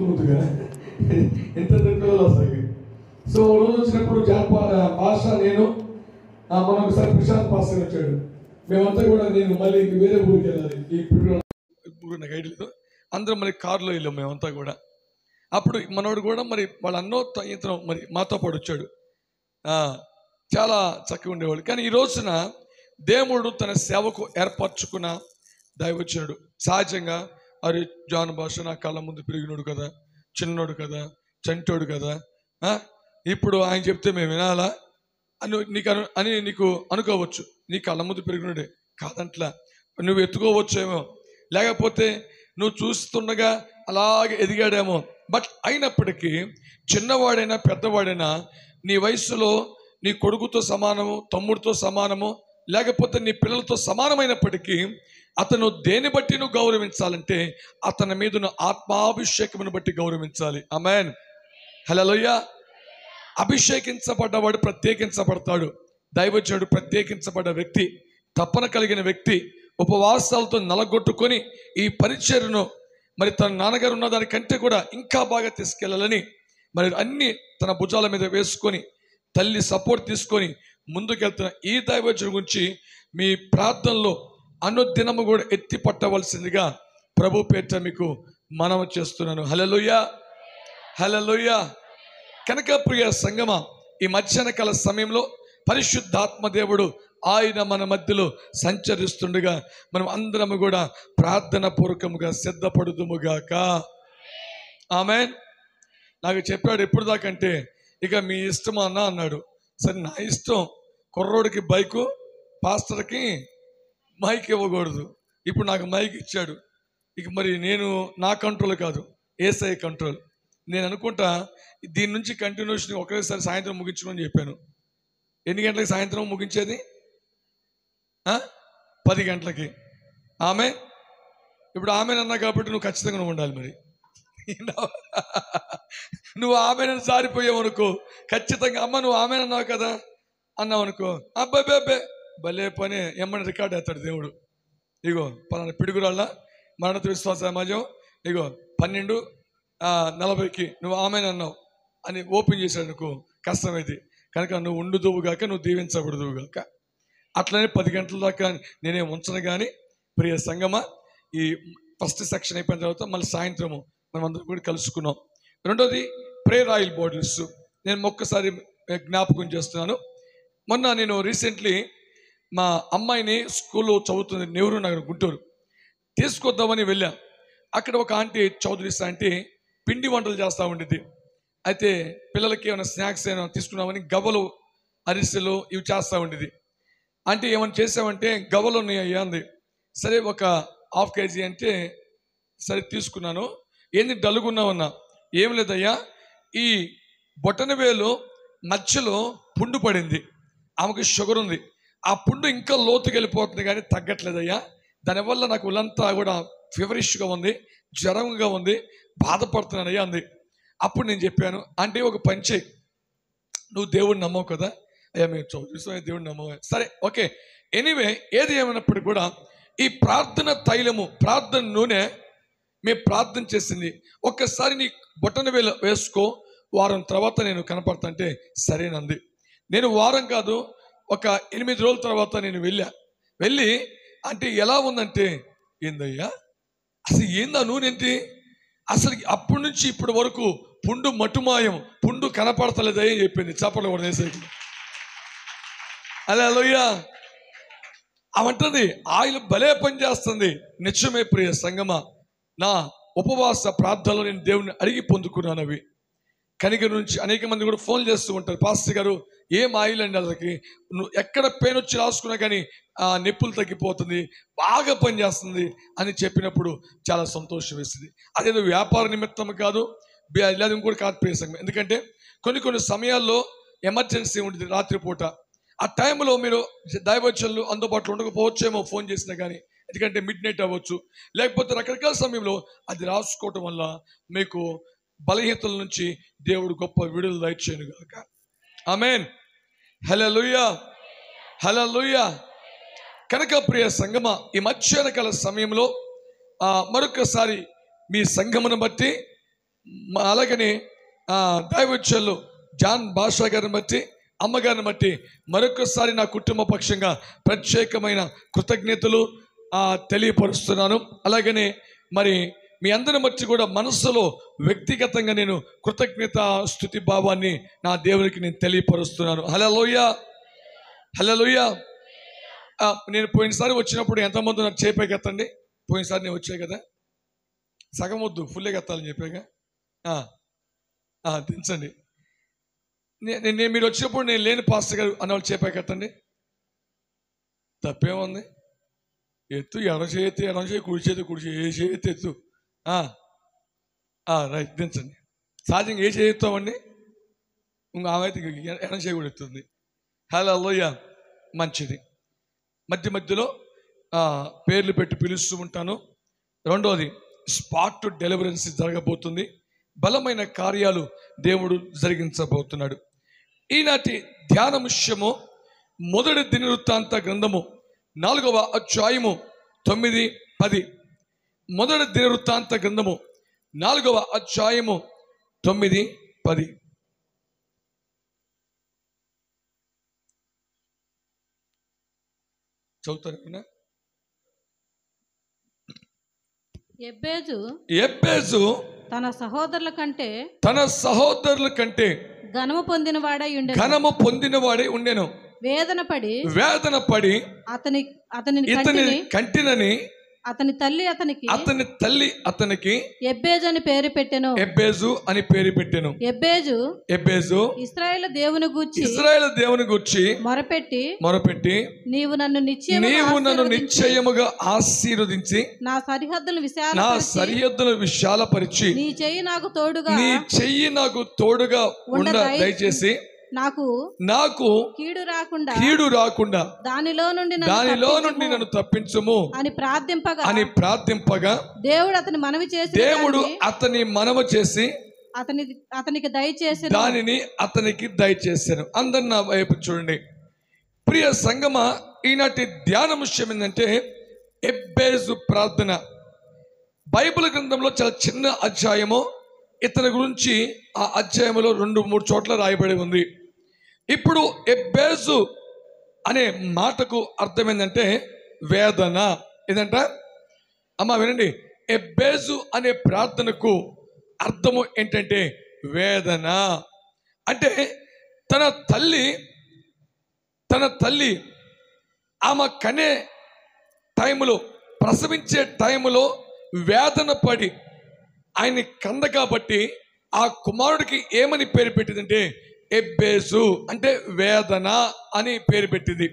ముద్దుగా ఎంత పిల్లలు వస్తాయి. సో రోజు వచ్చినప్పుడు భాష నేను మనం ఒకసారి ప్రశాంత్ పాస్టర్ వచ్చాడు. మేమంతా కూడా నేను మళ్ళీ వేరే ఊరికి వెళ్ళాలి. ఇప్పుడు నాకు ఐడియా లేదు. అందరం మరి కారులో వెళ్ళాం మేమంతా కూడా. అప్పుడు మనోడు కూడా మరి వాళ్ళ ఇతను మరి మాతో పాటు వచ్చాడు. చాలా చక్కగా ఉండేవాడు. కానీ ఈ రోజున దేవుడు తన సేవకు ఏర్పరచుకున్న దైవజనుడు. సహజంగా అరే జాన్ భాష నా కళ్ళ ముందు పెరిగినోడు కదా, చిన్నోడు కదా, చంటోడు కదా, ఇప్పుడు ఆయన చెప్తే మేము వినాలా అని నీకు అనుకోవచ్చు. నీ కళ్ళ ముందు పెరిగినోడే కాదంట్లా, నువ్వు ఎత్తుకోవచ్చేమో, లేకపోతే నువ్వు చూస్తుండగా అలాగే ఎదిగాడేమో. బట్ అయినప్పటికీ చిన్నవాడైనా పెద్దవాడైనా నీ వయసులో నీ కొడుకుతో సమానము, తమ్ముడితో సమానము, లేకపోతే నీ పిల్లలతో సమానమైనప్పటికీ అతను దేని బట్టి నువ్వు గౌరవించాలంటే అతని మీద ఆత్మాభిషేకమును బట్టి గౌరవించాలి. ఆమేన్, హల్లెలూయా. అభిషేకించబడ్డవాడు ప్రత్యేకించబడతాడు. దైవజనుడు ప్రత్యేకించబడ్డ వ్యక్తి, తపన కలిగిన వ్యక్తి, ఉపవాసాలతో నలగొట్టుకొని ఈ పరిచర్యను మరి తన నాన్నగారు ఉన్న దానికంటే కూడా ఇంకా బాగా తీసుకెళ్ళాలని మరి అన్ని తన భుజాల మీద వేసుకొని తల్లి సపోర్ట్ తీసుకొని ముందుకెళ్తున్న ఈ దైవజనుడి గురించి మీ ప్రార్థనలో అనుదినము కూడా ఎత్తి పట్టవలసిందిగా ప్రభు పేట మీకు మనవి చేస్తున్నాను. హల్లెలూయా, హల్లెలూయా. కనుక ప్రియ సంగమా, ఈ మధ్యాహ్న కాల సమయంలో పరిశుద్ధాత్మ దేవుడు ఆయన మన మధ్యలో సంచరిస్తుండగా మనం అందరము కూడా ప్రార్థన పూర్వకముగా సిద్ధపడుదుముగాక. ఆమేన్. నాకు చెప్పాడు ఎప్పుడు దాకంటే ఇక మీ ఇష్టమా అన్న అన్నాడు. సరే నా ఇష్టం. కుర్రోడికి బైకు, పాస్టర్కి మైక్ ఇవ్వకూడదు. ఇప్పుడు నాకు మైక్ ఇచ్చాడు. ఇక మరి నేను నా కంట్రోల్ కాదు, యేసయ్య కంట్రోల్. నేను అనుకుంటా దీని నుంచి కంటిన్యూషన్ ఒకేసారి సాయంత్రం ముగించుకోమని చెప్పాను. ఎన్ని గంటలకి సాయంత్రం ముగించేది? 10 గంటలకి. ఆమె ఇప్పుడు ఆమెనన్నా కాబట్టి నువ్వు ఖచ్చితంగా నువ్వు ఉండాలి. మరి నువ్వు ఆమెను జారిపోయావు అనుకో, ఖచ్చితంగా అమ్మ నువ్వు ఆమెనన్నావు కదా అన్నావు అనుకో, అబ్బాయి భలే పని ఎమ్మని రికార్డ్ అవుతాడు దేవుడు. ఇగో పలానా పిడుగురాళ్ళ మరణత విశ్వాస సమాజం ఇగో 12:40కి నువ్వు ఆమెనన్నావు అని ఓపెన్ చేశాడు అనుకో, కష్టమైంది. కనుక నువ్వు ఉండుదువుగాక, నువ్వు దీవించబడుదువుగాక. అట్లనే 10 గంటల దాకా నేనేం ఉంచను. కానీ ప్రియ సంగమా, ఈ ఫస్ట్ సెక్షన్ అయిపోయిన తర్వాత మళ్ళీ సాయంత్రము మనం అందరం కూడా కలుసుకున్నాం. రెండోది ప్రేయర్ ఆయిల్ బాటిల్స్ నేను ఒక్కసారి జ్ఞాపకం చేస్తున్నాను. మొన్న నేను రీసెంట్లీ మా అమ్మాయిని స్కూల్లో చదువుతుంది, నెహ్రూ నగర్ గుంటూరు, తీసుకొద్దామని వెళ్ళా. అక్కడ ఒక ఆంటీ, చౌదరీస్ ఆంటీ పిండి వంటలు చేస్తూ ఉండేది. అయితే పిల్లలకి ఏమైనా స్నాక్స్ ఏమైనా తీసుకున్నామని గవ్వలు, అరిసెలు ఇవి చేస్తూ ఉండేది. అంటే ఏమైనా చేసామంటే గవ్వలు ఉన్నాయి అయ్యా అంది. సరే ఒక 1/2 kg అంటే సరే తీసుకున్నాను. ఏంది డల్గున్నావన్నా? ఏం లేదయ్యా, ఈ బొటనవేలు మధ్యలో పుండు పడింది, ఆమెకు షుగర్ ఉంది, ఆ పుండు ఇంకా లోతుకి వెళ్ళిపోతుంది కానీ తగ్గట్లేదయ్యా, దానివల్ల నాకు ఒళ్ళంతా కూడా ఫీవరిష్గా ఉంది, జ్వరంగా ఉంది, బాధపడుతున్నానయ్యా అంది. అప్పుడు నేను చెప్పాను, అంటే ఒక పని చేయి, నువ్వు దేవుడిని నమ్మవు కదా. అయ్యా మేము చూసాం దేవుడిని నమ్మవు, సరే ఓకే. ఎనీవే ఏది ఏమైనప్పటికీ కూడా ఈ ప్రార్థన తైలము, ప్రార్థన నూనె మేము ప్రార్థన చేసింది. ఒక్కసారి నీ బొటన వేలు వేసుకో, వారం తర్వాత నేను కనపడతాంటే సరేనంది. నేను వారం కాదు, ఒక 8 రోజుల తర్వాత నేను వెళ్ళి అంటే ఎలా ఉందంటే, ఏందయ్యా అసలు ఏందా నూనె ఏంటి, అసలు అప్పటి నుంచి ఇప్పటి వరకు పుండు మటుమాయం, పుండు కనపడతలేదని చెప్పింది. చప్పట్లు కూడా వేసేది. హల్లెలూయా. అవంటది ఆయిల్ భలే పని చేస్తుంది. నిత్యమే ప్రియ సంగమా, నా ఉపవాస ప్రార్థనలో నేను దేవుని అడిగి పొందుకున్నాను. అవి కనిక నుంచి అనేక మంది కూడా ఫోన్ చేస్తూ ఉంటారు, పాస్టర్ గారు ఏం ఆయిల్ అండి, వాళ్ళకి నువ్వు ఎక్కడ పెయిన్ వచ్చి రాసుకున్నా కానీ ఆ నొప్పులు తగ్గిపోతుంది, బాగా పని చేస్తుంది అని చెప్పినప్పుడు చాలా సంతోషం వేస్తుంది. అదేదో వ్యాపార నిమిత్తం కాదు, లేదా ఇంకోటి కాదు ప్రియ సంగమం. ఎందుకంటే కొన్ని సమయాల్లో ఎమర్జెన్సీ ఉంటుంది రాత్రిపూట. ఆ టైంలో మీరు దైవజనులు అందుబాటులో ఉండకపోవచ్చేమో ఫోన్ చేసినా కానీ, ఎందుకంటే మిడ్ నైట్ అవ్వచ్చు, లేకపోతే రకరకాల సమయంలో అది రాసుకోవటం వల్ల మీకు బలహీనతల నుంచి దేవుడు గొప్ప విడుదల దయచేయను గాక. ఆమేన్, హల్లెలూయా, హల్లెలూయా. కనుక ప్రియ సంగమ, ఈ మధ్యాహ్న కాల సమయంలో మరొకసారి మీ సంఘమును బట్టి అలాగని దైవచనులు జాన్ భాషా గారిని బట్టి, అమ్మగారిని బట్టి మరొకసారి నా కుటుంబ పక్షంగా ప్రత్యేకమైన కృతజ్ఞతలు తెలియపరుస్తున్నాను. అలాగనే మరి మీ అందరి మధ్య కూడా మనస్సులో వ్యక్తిగతంగా నేను కృతజ్ఞత స్తుతి భావాన్ని నా దేవునికి నేను తెలియపరుస్తున్నాను. హల్లెలూయా, హల్లెలూయా. నేను పోయినసారి వచ్చినప్పుడు ఎంతమంది నాకు చేపైకెత్తండి. పోయినసారి నేను వచ్చాయి కదా, సగం వద్దు ఫుల్గా ఎత్తాలని చెప్పాగా. దించండి. నేను మీరు వచ్చినప్పుడు నేను లేని పాస్టర్ గారు అన్నవాళ్ళు చేపైకెత్తండి. తప్పేముంది? ఎత్తు, ఎడం చేతి ఎడం చేయి, కుడి చేతి కుడి చేయి, ఏ చేతి ఎత్తు. రైట్, దించండి. సహజంగా ఏ చేయిస్తామండి, ఇంకో ఆమె అయితే ఎడం చేయి కూడా ఎత్తుంది. హల్లెలూయా, మంచిది. మధ్య మధ్యలో పేర్లు పెట్టి పిలుస్తూ ఉంటాను. రెండోది, స్పాట్ డెలివరెన్స్ జరగబోతుంది. బలమైన కార్యాలు దేవుడు జరిగించబోతున్నాడు. ఈనాటి ధ్యానముష్యము మొదటి దినవృత్తాంత గ్రంథము 4వ అధ్యాయము 9, 10. మొదటి దినవృత్తాంత గ్రంథము 4వ అధ్యాయము 9, 10. చదువుతారా? ఎబ్బేజు తన సహోదరుల కంటే ఘనము పొందినవాడై ఉండెను. వేదన పడి అతని కంటినని అతని తల్లి అతనికి ఎబ్బేజు అని పేరు పెట్టెను. ఎబ్బేజు ఇశ్రాయేలు దేవుని గూర్చి మొరపెట్టి నీవు నన్ను నిశ్చయముగా ఆశీర్వదించి నా సరిహద్దులను విశాలపరిచి నీ చెయ్యి నాకు తోడుగా ఉండ దయచేసి నాకు కీడు రాకుండా దానిలో నుండి నన్ను తప్పించుము అని ప్రార్థింపగా దేవుడు అతని మనవి చేసి అతనికి దయచేసాను. అందరు నా వైపు చూడండి. ప్రియ సంగమా, ఈనాటి ధ్యానముష్యం ఏంటంటే ఎబ్బేజు ప్రార్థన. బైబిల్ గ్రంథంలో చాలా చిన్న అధ్యాయము. ఇతని గురించి ఆ అధ్యాయంలో 2-3 చోట్ల రాయబడి ఉంది. ఇప్పుడు ఎబ్బేజు అనే మాటకు అర్థం ఏంటంటే వేదన. ఏదంట అమ్మ వినండి, ఎబ్బేజు అనే ప్రార్థనకు అర్థము ఏంటంటే వేదన. అంటే తన తల్లి ఆమె కనే టైములో, ప్రసవించే టైములో వేదన పడి ఆయన్ని కంద కాబట్టి ఆ కుమారుడికి ఏమని పేరు పెట్టిందంటే ఎబ్బేజు, అంటే వేదన అని పేరు పెట్టింది.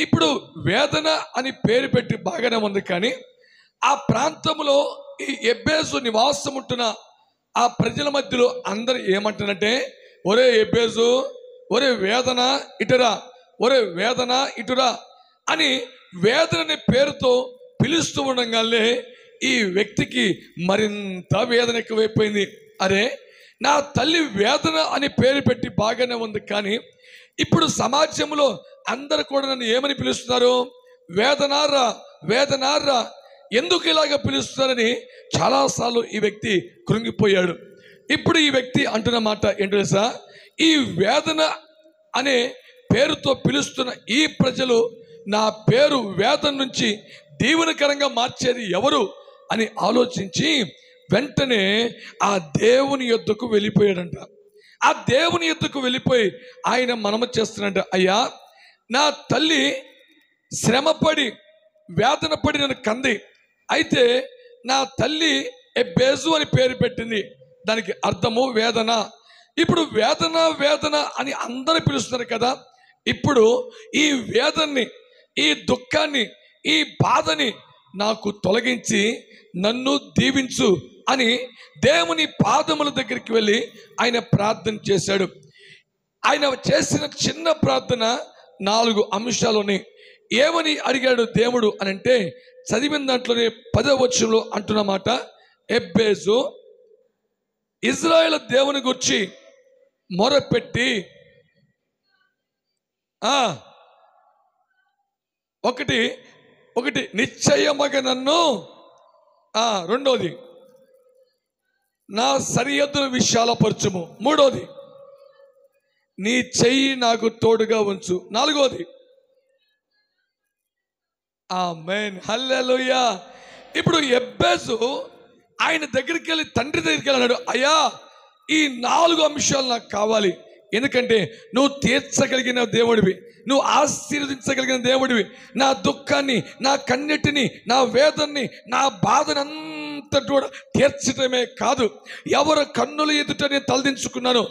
ఇప్పుడు వేదన అని పేరు పెట్టి బాగానే ఉంది, కానీ ఆ ప్రాంతంలో ఈ ఎబ్బేజు నివాసం ఉంటున్న ఆ ప్రజల మధ్యలో అందరు ఏమంటారంటే, ఒరే ఎబ్బేజు, ఒరే వేదన ఇటురా, ఒరే వేదన ఇటురా అని వేదన పేరుతో పిలుస్తూ ఉండగానే ఈ వ్యక్తికి మరింత వేదన ఎక్కువైపోయింది. అరే, నా తల్లి వేదన అని పేరు పెట్టి బాగానే ఉంది, కానీ ఇప్పుడు సమాజంలో అందరు కూడా నన్ను ఏమని పిలుస్తున్నారు? వేదనారా, వేదనారా, ఎందుకు ఇలాగ పిలుస్తున్నారని చాలాసార్లు ఈ వ్యక్తి కృంగిపోయాడు. ఇప్పుడు ఈ వ్యక్తి అంటున్న మాట ఏంటో తెలుసా? ఈ వేదన అనే పేరుతో పిలుస్తున్న ఈ ప్రజలు నా పేరు వేదన నుంచి దీవెనకరంగా మార్చేది ఎవరు అని ఆలోచించి వెంటనే ఆ దేవుని యొద్దకు వెళ్ళిపోయాడంట. ఆ దేవుని యొద్దకు వెళ్ళిపోయి ఆయన మనము చేస్తున్నట్ట, అయ్యా, నా తల్లి శ్రమపడి వేదన పడి నన్ను కంది, అయితే నా తల్లి ఎబ్బేజు అని పేరు పెట్టింది, దానికి అర్థము వేదన. ఇప్పుడు వేదన వేదన అని అందరూ పిలుస్తున్నారు కదా. ఇప్పుడు ఈ వేదనని, ఈ దుఃఖాన్ని, ఈ బాధని నాకు తొలగించి నన్ను దీవించు అని దేవుని పాదముల దగ్గరికి వెళ్ళి ఆయన ప్రార్థన చేశాడు. ఆయన చేసిన చిన్న ప్రార్థన 4 అంశాలని ఏమని అడిగాడు దేవుడు అని అంటే, చదివిన దాంట్లోనే 10వ వచనంలో అంటున్నమాట, ఎబ్బేజు ఇజ్రాయేలు దేవుని గురించి మొరపెట్టి ఒకటి నిశ్చయముగా నన్ను, రెండోది నా సరిహద్దును విశాలపరచుము. మూడోది, నీ చెయ్యి నాకు తోడుగా ఉంచు. నాలుగోది, ఆమేన్, హల్లెలూయా. ఇప్పుడు ఎబ్బేసు ఆయన దగ్గరికి వెళ్ళి, తండ్రి దగ్గరికి వెళ్ళాడు, అయ్యా ఈ 4 అంశాలు నాకు కావాలి. ఎందుకంటే నువ్వు తీర్చగలిగిన దేవుడివి, నువ్వు ఆశీర్వదించగలిగిన దేవుడివి. నా దుఃఖాన్ని, నా కన్నీటిని, నా వేదనని, నా బాధనంతా కూడా తీర్చడమే కాదు, ఎవరు కన్నుల ఎదుట నేను తలదించుకున్నాను,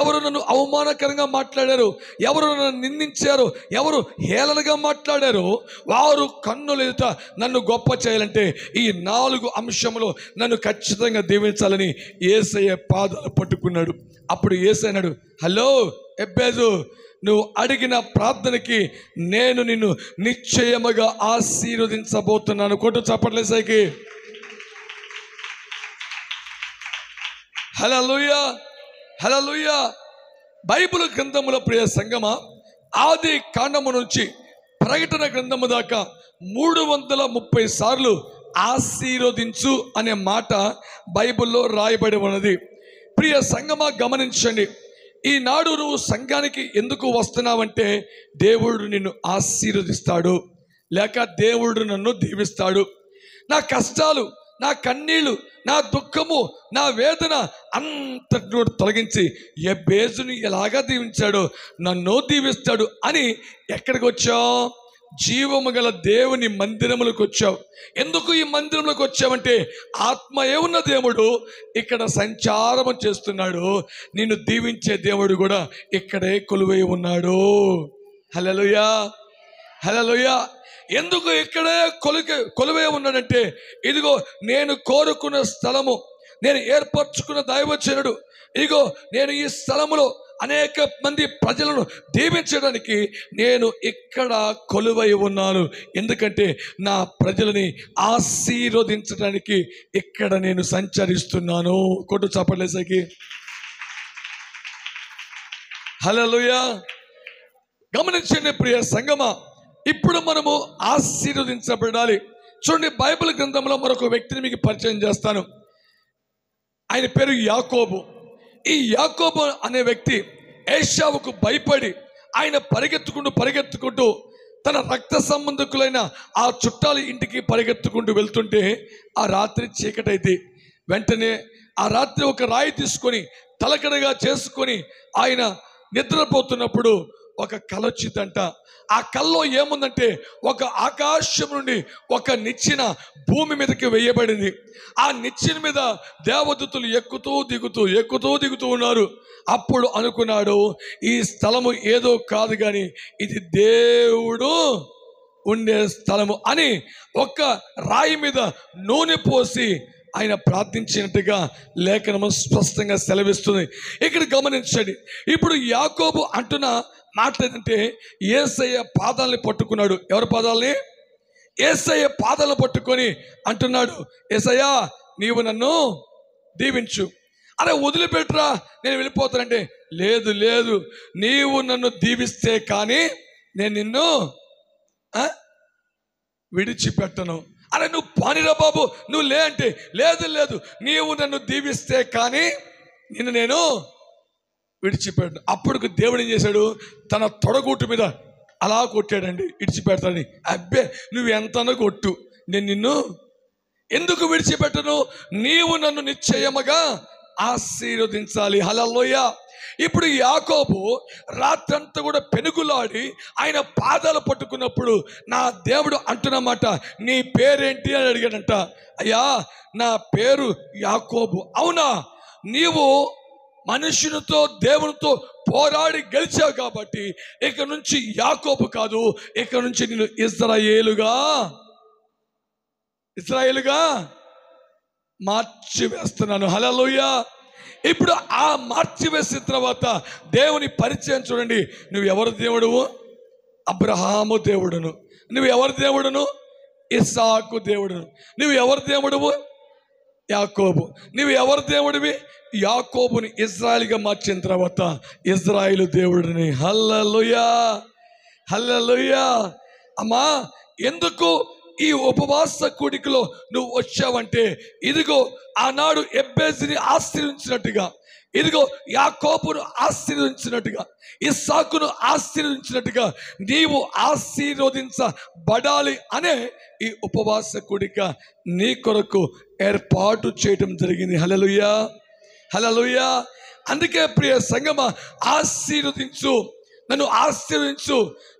ఎవరు నన్ను అవమానకరంగా మాట్లాడారు, ఎవరు నన్ను నిందించారు, ఎవరు హేళనగా మాట్లాడారు, వారు కన్నుల ఎదుట నన్ను గొప్ప చేయాలంటే ఈ 4 అంశంలో నన్ను ఖచ్చితంగా దీవించాలని యేసయ్య పాదాలు పట్టుకున్నాడు. అప్పుడు యేసయ్య అన్నాడు, హలో ఎబ్బేజు, నువ్వు అడిగిన ప్రార్థనకి నేను నిన్ను నిశ్చయముగా ఆశీర్వదించబోతున్నాను. కొట్టు చప్పట్లే సైకి. హల్లెలూయా, హల్లెలూయా. బైబిల్ గ్రంథముల ప్రియ సంగమా, ఆది కాండము నుంచి ప్రకటన గ్రంథము దాకా 330 సార్లు ఆశీర్వదించు అనే మాట బైబిల్లో రాయబడి ఉన్నది. ప్రియ సంగమా, గమనించండి. ఈనాడు నువ్వు సంఘానికి ఎందుకు వస్తున్నావంటే దేవుడు నిన్ను ఆశీర్వదిస్తాడు, లేక దేవుడు నన్ను దీవిస్తాడు. నా కష్టాలు, నా కన్నీళ్లు, నా దుఃఖము, నా వేదన అంతటి తొలగించి ఎబ్బేజుని ఎలాగా దీవించాడో నన్ను దీవిస్తాడు అని ఎక్కడికి వచ్చావు? జీవము గల దేవుని మందిరములకు వచ్చావు. ఎందుకు ఈ మందిరంలోకి వచ్చావంటే ఆత్మయే ఉన్న దేవుడు ఇక్కడ సంచారము చేస్తున్నాడు. నిన్ను దీవించే దేవుడు కూడా ఇక్కడే కొలువై ఉన్నాడు. హల్లెలూయా, హల్లెలూయా. ఎందుకు ఇక్కడే కొలువై ఉన్నాడంటే, ఇదిగో నేను కోరుకున్న స్థలము, నేను ఏర్పరచుకున్న దైవజనుడు, ఇదిగో నేను ఈ స్థలములో అనేక మంది ప్రజలను దీవించడానికి నేను ఇక్కడ కొలువై ఉన్నాను. ఎందుకంటే నా ప్రజలని ఆశీర్వదించడానికి ఇక్కడ నేను సంచరిస్తున్నాను. కొట్టు చప్పట్లేసరికి. హల్లెలూయా. గమనించండి ప్రియ సంగమా, ఇప్పుడు మనము ఆశీర్వదించబడాలి. చూడండి, బైబిల్ గ్రంథంలో మరొక వ్యక్తిని మీకు పరిచయం చేస్తాను. ఆయన పేరు యాకోబు. ఈ యాకోబు అనే వ్యక్తి ఏశావుకు భయపడి ఆయన పరిగెత్తుకుంటూ తన రక్త సంబంధికులైన ఆ చుట్టాల ఇంటికి పరిగెత్తుకుంటూ వెళ్తుంటే ఆ రాత్రి చీకటైతే వెంటనే ఆ రాత్రి ఒక రాయి తీసుకొని తలకడగా చేసుకొని ఆయన నిద్రపోతున్నప్పుడు ఒక కల వచ్చిందంట. ఆ కల్లో ఏముందంటే, ఒక ఆకాశం నుండి ఒక నిచ్చెన భూమి మీదకి వేయబడింది. ఆ నిచ్చెన మీద దేవదూతలు ఎక్కుతూ దిగుతూ ఉన్నారు. అప్పుడు అనుకున్నాడు, ఈ స్థలము ఏదో కాదు కానీ ఇది దేవుడు ఉండే స్థలము అని ఒక రాయి మీద నూనె పోసి ఆయన ప్రార్థించినట్టుగా లేఖనము స్పష్టంగా సెలవిస్తుంది. ఇక్కడ గమనించండి. ఇప్పుడు యాకోబు అంటున్న మాట ఏంటంటే, యేసయ్య పాదాలని పట్టుకున్నాడు. ఎవరి పాదాలని? యేసయ్య పాదాలను పట్టుకొని అంటున్నాడు, యేసయ్యా నీవు నన్ను దీవించు. అరే వదిలిపెట్టురా, నేను వెళ్ళిపోతానంటే, లేదు లేదు, నీవు నన్ను దీవిస్తే కానీ నేను నిన్ను విడిచిపెట్టను. అరే నువ్వు పానిరా బాబు, నువ్వు లే అంటే, లేదు లేదు, నీవు నన్ను దీవిస్తే కానీ నిన్ను నేను విడిచిపెట్టను. అప్పుడు దేవుడు ఏం చేశాడు, తన తొడగూటు మీద అలా కొట్టాడండి, విడిచిపెడతాడని. అబ్బే నువ్వు ఎంతనో కొట్టు, నేను నిన్ను ఎందుకు విడిచిపెట్టను, నీవు నన్ను నిశ్చయముగా ఆశీర్వదించాలి. హల్లెలూయా. ఇప్పుడు యాకోబు రాత్రంతా కూడా పెనుగులాడి ఆయన పాదాలు పట్టుకున్నప్పుడు నా దేవుడు అంటున్నమాట, నీ పేరేంటి అని అడిగాడంట. అయ్యా నా పేరు యాకోబు. అవునా, నీవు మనుషునితో దేవునితో పోరాడి గెలిచావు కాబట్టి ఇక నుంచి యాకోబు కాదు, ఇక నుంచి నేను ఇశ్రాయేలుగా మార్చివేస్తున్నాను. హల్లెలూయా. ఇప్పుడు ఆ మార్చివేసిన తర్వాత దేవుని పరిచయం చూడండి. నువ్వు ఎవరి దేవుడువు? అబ్రహాము దేవుడును. నువ్వు ఎవరి దేవుడును? ఇస్సాకు దేవుడును. నువ్వు ఎవరి దేవుడువు? యాకోబు. నువ్వు ఎవరి దేవుడివి? యాకోబుని ఇజ్రాయిల్గా మార్చిన తర్వాత ఇజ్రాయిలు దేవుడిని. హల్లెలూయా, హల్లెలూయా. అమ్మా ఎందుకు ఈ ఉపవాస కూడికలో నువ్వు వచ్చావంటే ఇదిగో ఆనాడు ఎబ్బేజుని ఆశీర్వించినట్టుగా, ఇదిగో యాకోబును ఆశీర్వదించినట్టుగా, ఇస్సాకును ఆశీర్వదించినట్టుగా నీవు ఆశీర్వదించబడాలి అనే ఈ ఉపవాస కూడిక నీ కొరకు ఏర్పాటు చేయటం జరిగింది. హల్లెలూయా, హల్లెలూయా. అందుకే ప్రియ సంగమా, ఆశీర్వదించు, నన్ను ఆశీర్వదించు.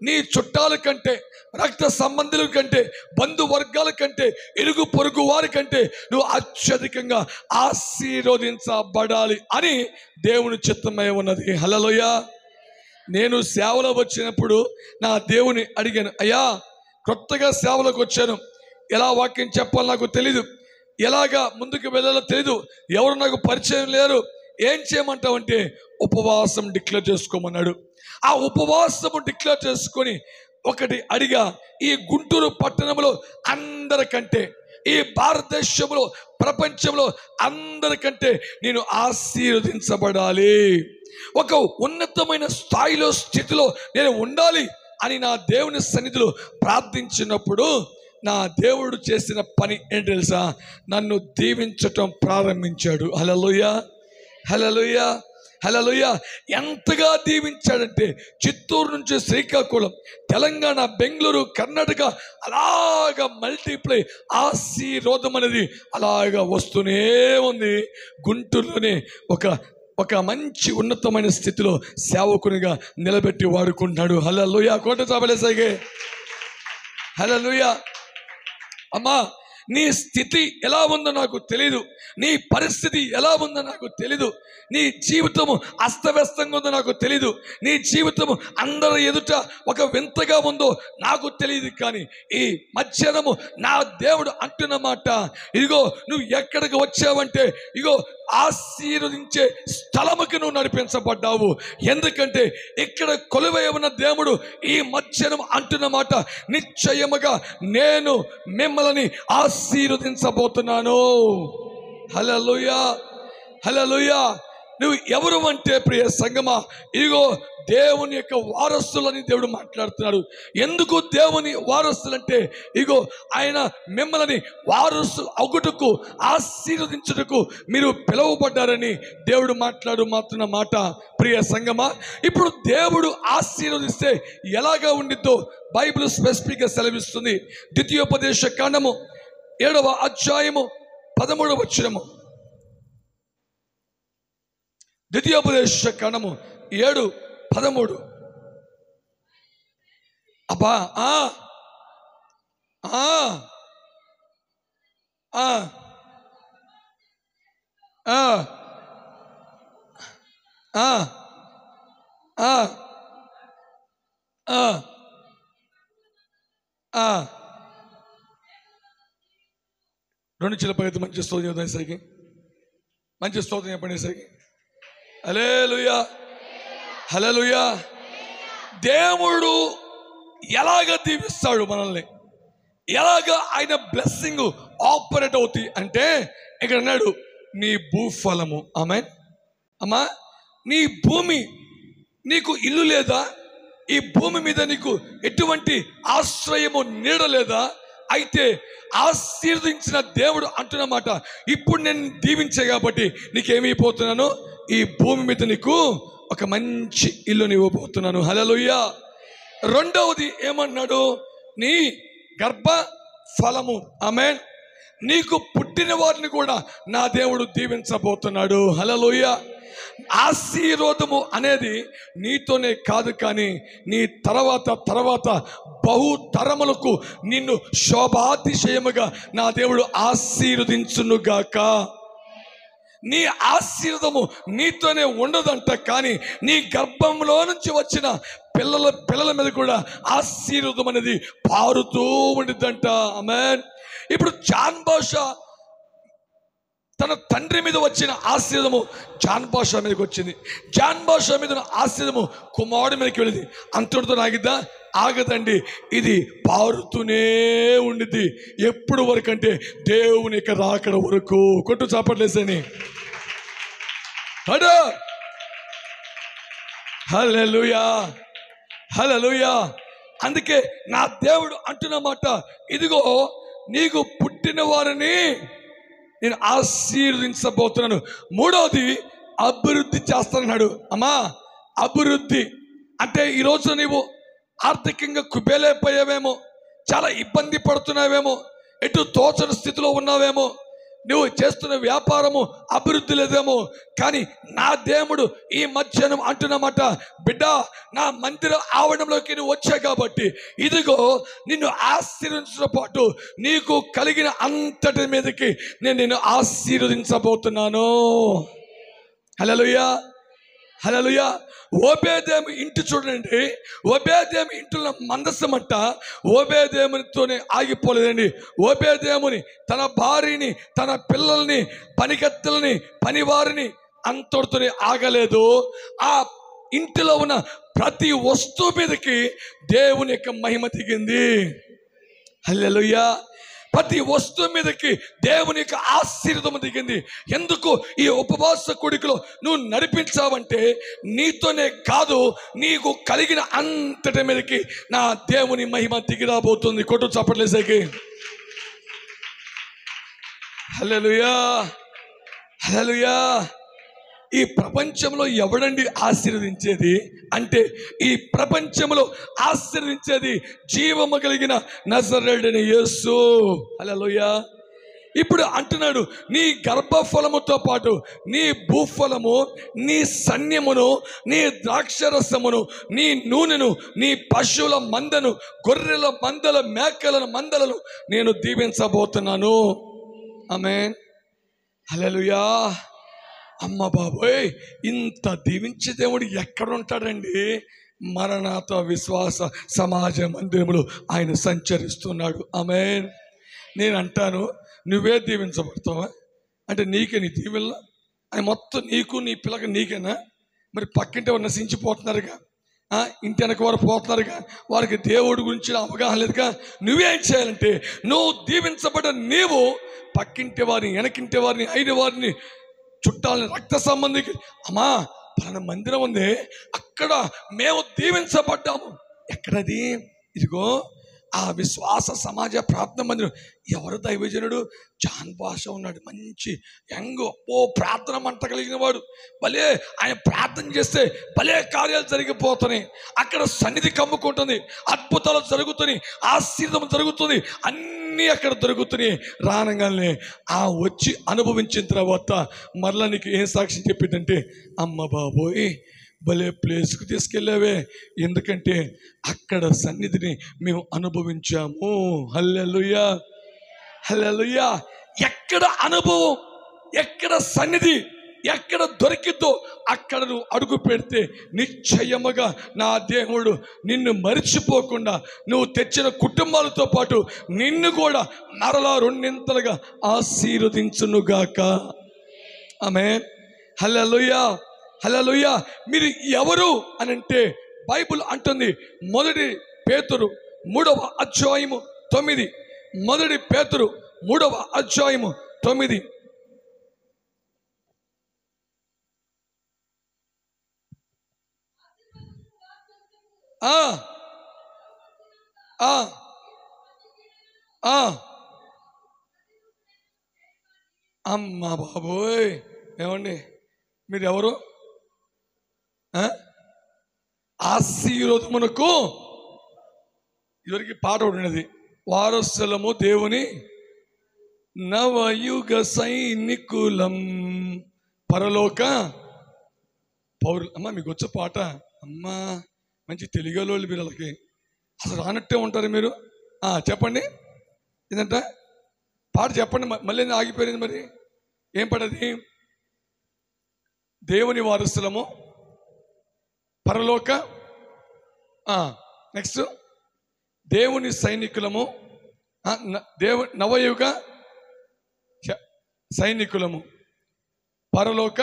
నీ చుట్టాల కంటే, రక్త సంబంధుల కంటే, బంధువర్గాల కంటే, ఇరుగు పొరుగు వారి కంటే నువ్వు అత్యధికంగా ఆశీర్వదించబడాలి అని దేవుని చిత్తమై ఉన్నది. హల్లెలూయా. నేను సేవలో వచ్చినప్పుడు నా దేవుని అడిగాను, అయ్యా కొత్తగా సేవలోకి వచ్చాను, ఎలా వాక్యం చెప్పాలో నాకు తెలీదు, ఎలాగా ముందుకు వెళ్ళాలో తెలీదు, ఎవరు నాకు పరిచయం లేరు, ఏం చేయమంటావంటే ఉపవాసం డిక్లేర్ చేసుకోమన్నాడు. ఆ ఉపవాసము డిక్లేర్ చేసుకొని ఒకటి అడిగా, ఈ గుంటూరు పట్టణంలో అందరికంటే, ఈ భారతదేశంలో, ప్రపంచంలో అందరికంటే నేను ఆశీర్వదించబడాలి, ఒక ఉన్నతమైన స్థాయిలో, స్థితిలో నేను ఉండాలి అని నా దేవుని సన్నిధిలో ప్రార్థించినప్పుడు నా దేవుడు చేసిన పని ఏంటి తెలుసా? నన్ను దీవించటం ప్రారంభించాడు. హల్లెలూయా, హల్లెలూయా, హల్లెలూయా. ఎంతగా దీవించాడంటే చిత్తూరు నుంచి శ్రీకాకుళం, తెలంగాణ, బెంగళూరు, కర్ణాటక అలాగా మల్టిప్లై ఆశీర్వాదం అనేది అలాగా వస్తూనే ఉంది. గుంటూరులోనే ఒక మంచి ఉన్నతమైన స్థితిలో సేవకునిగా నిలబెట్టి వాడుకుంటున్నాడు. హల్లెలూయా. కోట చాపలేసాగే. హల్లెలూయా. అమ్మా, నీ స్థితి ఎలా ఉందో నాకు తెలీదు, నీ పరిస్థితి ఎలా ఉందో నాకు తెలీదు, నీ జీవితము అస్తవ్యస్తంగా ఉందో నాకు తెలీదు, నీ జీవితము అందరి ఎదుట ఒక వింతగా ఉందో నాకు తెలియదు. కానీ ఈ మధ్యాహ్నము నా దేవుడు అంటున్న మాట, ఇదిగో నువ్వు ఎక్కడికి వచ్చావంటే ఇగో ఆశీర్వదించే స్థలముకి నువ్వు నడిపించబడ్డావు. ఎందుకంటే ఇక్కడ కొలువై ఉన్న దేవుడు ఈ మధ్యాహ్నం అంటున్న మాట, నిశ్చయముగా నేను మిమ్మల్ని ఆశీర్వదించబోతున్నాను. హల్లెలూయా, హల్లెలూయా. నువ్వు ఎవరు అంటే ప్రియ సంగమా, ఇదిగో దేవుని యొక్క వారసులని దేవుడు మాట్లాడుతున్నాడు. ఎందుకు దేవుని వారసులంటే ఇగో ఆయన మిమ్మల్ని వారసు అగుటకు, ఆశీర్వదించుటకు మీరు పిలువబడ్డారని దేవుడు మాత్రున్న మాట. ప్రియ సంగమా, ఇప్పుడు దేవుడు ఆశీర్వదిస్తే ఎలాగా ఉండిద్దో బైబిల్ స్పెసిఫిక్గా సెలవిస్తుంది. ద్వితీయోపదేశ కాండము 7వ అధ్యాయము 13వ వచనము. ద్వితీయోపదేశ కాండము 7:13. అబ్బా, రెండు చిలపైతే మంచి స్తోత్రం చెప్పేసరికి, మంచి స్తోత్రం చెప్పేసరికి హల్లెలూయా, హల్లెలూయా. దేవుడు ఎలాగ దీవిస్తాడు మనల్ని, ఎలాగ ఆయన బ్లెస్సింగ్ ఆపరేట్ అవుతాయి అంటే ఇక్కడ అన్నాడు, నీ భూఫలము. ఆమేన్. అమ్మా, నీ భూమి, నీకు ఇల్లు లేదా? ఈ భూమి మీద నీకు ఎటువంటి ఆశ్రయము, నీడ లేదా? అయితే ఆశీర్వదించిన దేవుడు అంటున్నమాట, ఇప్పుడు నేను దీవించే కాబట్టి నీకేమైపోతున్నాను, ఈ భూమి మీద నీకు ఒక మంచి ఇల్లుని ఇవ్వబోతున్నాను. హల్లెలూయా. రెండవది ఏమన్నాడు? నీ గర్భ ఫలము. ఆమేన్. నీకు పుట్టిన వారిని కూడా నా దేవుడు దీవించబోతున్నాడు. హల్లెలూయా. ఆశీర్వాదము అనేది నీతోనే కాదు, కానీ నీ తర్వాత బహుతరములకు నిన్ను శోభాతిశయముగా నా దేవుడు ఆశీర్వదించునుగాక. నీ ఆశీర్వాదము నీతోనే ఉండదంట, కానీ నీ గర్భంలో నుంచి వచ్చిన పిల్లల మీద కూడా ఆశీర్వాదం అనేది పారుతూ ఉండిద్దంట. ఆమేన్. ఇప్పుడు జాన్ బాషా తన తండ్రి మీద వచ్చిన ఆశీర్వాదము జాన్ బాషా మీదకి వచ్చింది. జాన్ బాషా మీద ఆశీర్వాదము కుమారుడి మీదకి వెళ్ళింది. అంతటితో ఆగిద్దా? ఆగదండి. ఇది పారుతూనే ఉండిద్ది. ఎప్పుడు వరకు అంటే దేవుని యొక్క రాకడ వరకు. కొట్టు చాపట్లేసని. హల్లెలూయా, హల్లెలూయా. అందుకే నా దేవుడు అంటున్నమాట, ఇదిగో నీకు పుట్టిన వారిని నేను ఆశీర్వదించబోతున్నాను. మూడవది అభివృద్ధి చేస్తానన్నాడు. అమ్మా, అభివృద్ధి అంటే ఈరోజు నీవు ఆర్థికంగా కుబేలైపోయావేమో, చాలా ఇబ్బంది పడుతున్నావేమో, ఎటు తోచని స్థితిలో ఉన్నావేమో, నువ్వు చేస్తున్న వ్యాపారము అభివృద్ధి లేదేమో, కానీ నా దేవుడు ఈ మధ్యాహ్నం అంటున్నమాట, బిడ్డ నా మందిర ఆవరణంలోకి నువ్వు వచ్చా కాబట్టి ఇదిగో నిన్ను ఆశీర్వదించడం పాటు నీకు కలిగిన అంతటి మీదకి నేను నిన్ను ఆశీర్వదించబోతున్నాను. హల్లెలూయా, హల్లెలూయా. ఓబేదేము ఇంటి చూడండి, ఓబేదేము ఇంట్లో మందసమంట ఓబేదేమునితోనే ఆగిపోలేదండి. ఓబేదేముని తన భార్యని, తన పిల్లల్ని, పనికత్తెల్ని, పనివారిని అంతటితోనే ఆగలేదు. ఆ ఇంటిలో ఉన్న ప్రతి వస్తువు మీదకి దేవుని యొక్క మహిమ దిగింది. హల్లెలూయా. ప్రతి వస్తువు మీదకి దేవుని యొక్క ఆశీర్వాదం దిగింది. ఎందుకు? ఈ ఉపవాస కూడికలో నువ్వు నడిపించావంటే నీతోనే కాదు, నీకు కలిగిన అంతటి మీదకి నా దేవుని మహిమ దిగిరాబోతుంది. కొట్టు చప్పట్లేసేకి. హల్లెలూయా, హల్లెలూయా. ఈ ప్రపంచంలో ఎవడండి ఆశీర్వదించేది అంటే, ఈ ప్రపంచంలో ఆశీర్వదించేది జీవము కలిగిన నజరేయుడైన యేసు. హల్లెలూయా. ఇప్పుడు అంటున్నాడు, నీ గర్భఫలముతో పాటు నీ భూఫలము, నీ సన్యమును, నీ ద్రాక్షరసమును, నీ నూనెను, నీ పశువుల మందను, గొర్రెల మందల, మేకల మందలను నేను దీవించబోతున్నాను. ఆమేన్. హల్లెలూయా. అమ్మ బాబోయ్, ఇంత దీవించే దేవుడు ఎక్కడ ఉంటాడండి? మరణాత విశ్వాస సమాజ మందిరములో ఆయన సంచరిస్తున్నాడు. ఆమేన్. నేను అంటాను, నువ్వే దీవించబడతావా అంటే నీకే నీ దీవెన ఆయన మొత్తం నీకు నీ పిల్లకి నీకేనా? మరి పక్కింటి వారు నశించిపోతున్నారుగా, ఇంటి వెనక వారు పోతున్నారుగా, వారికి దేవుడి గురించి అవగాహన లేదుగా. నువ్వేం చేయాలంటే, నువ్వు దీవించబడ్డ నీవు పక్కింటి వారిని, వెనకింటి వారిని, అయిన వారిని, చుట్టాలని, రక్త సంబంధికి, అమ్మా పలానా మందిరం ఉంది, అక్కడ మేము దీవించబడ్డాము. ఎక్కడది? ఇదిగో ఆ విశ్వాస సమాజ ప్రార్థన మందిరం. ఎవరు దైవజనుడు? జాన్ భాష ఉన్నాడు, మంచి యంగ్, ప్రార్థన మంట కలిగిన వాడు. భలే ఆయన ప్రార్థన చేస్తే భలే కార్యాలు జరిగిపోతున్నాయి. అక్కడ సన్నిధి కమ్ముకుంటుంది, అద్భుతాలు జరుగుతున్నాయి, ఆశీర్వాదం జరుగుతుంది, అన్నీ అక్కడ దొరుకుతున్నాయి. రానగానే ఆ వచ్చి అనుభవించిన తర్వాత మరలా నీకు ఏం సాక్ష్యం చెప్పిందంటే, అమ్మ బాబోయ్ భలే ప్లేస్కి తీసుకెళ్ళావే, ఎందుకంటే అక్కడ సన్నిధిని మేము అనుభవించాము. హల్లెలూయా, హల్లెలూయా. ఎక్కడ అనుభవం, ఎక్కడ సన్నిధి, ఎక్కడ దొరికిద్దో అక్కడ నువ్వు అడుగు పెడితే నిశ్చయముగా నా దేవుడు నిన్ను మరిచిపోకుండా నువ్వు తెచ్చిన కుటుంబాలతో పాటు నిన్ను కూడా మరలా రెండింతలుగా ఆశీర్వదించునుగాక. ఆమేన్. హల్లెలూయా, హల్లెలూయా. మీరు ఎవరు అని అంటే బైబిల్ అంటుంది, 1 పేతురు 3వ అధ్యాయము 9. 1 పేతురు 3వ అధ్యాయము 9. అమ్మా బాబోయ్, ఏమండి మీరు ఎవరు? ఆశీర్వాదమునకు ఇదివరకు పాట ఉన్నది, వారసులము దేవుని నవయుగ సైనికులం పరలోక పౌరులు. అమ్మ మీకు వచ్చే పాట, అమ్మా మంచి తెలుగులోళ్ళు మీరు, వాళ్ళకి అసలు రానట్టే ఉంటారు మీరు. చెప్పండి, ఏంటంట పాట చెప్పండి. మళ్ళీ ఆగిపోయింది. మరి ఏం పడది? దేవుని వారసులము పరలోక, నెక్స్ట్ దేవుని సైనికులము, నవయుగ సైనికులము, పరలోక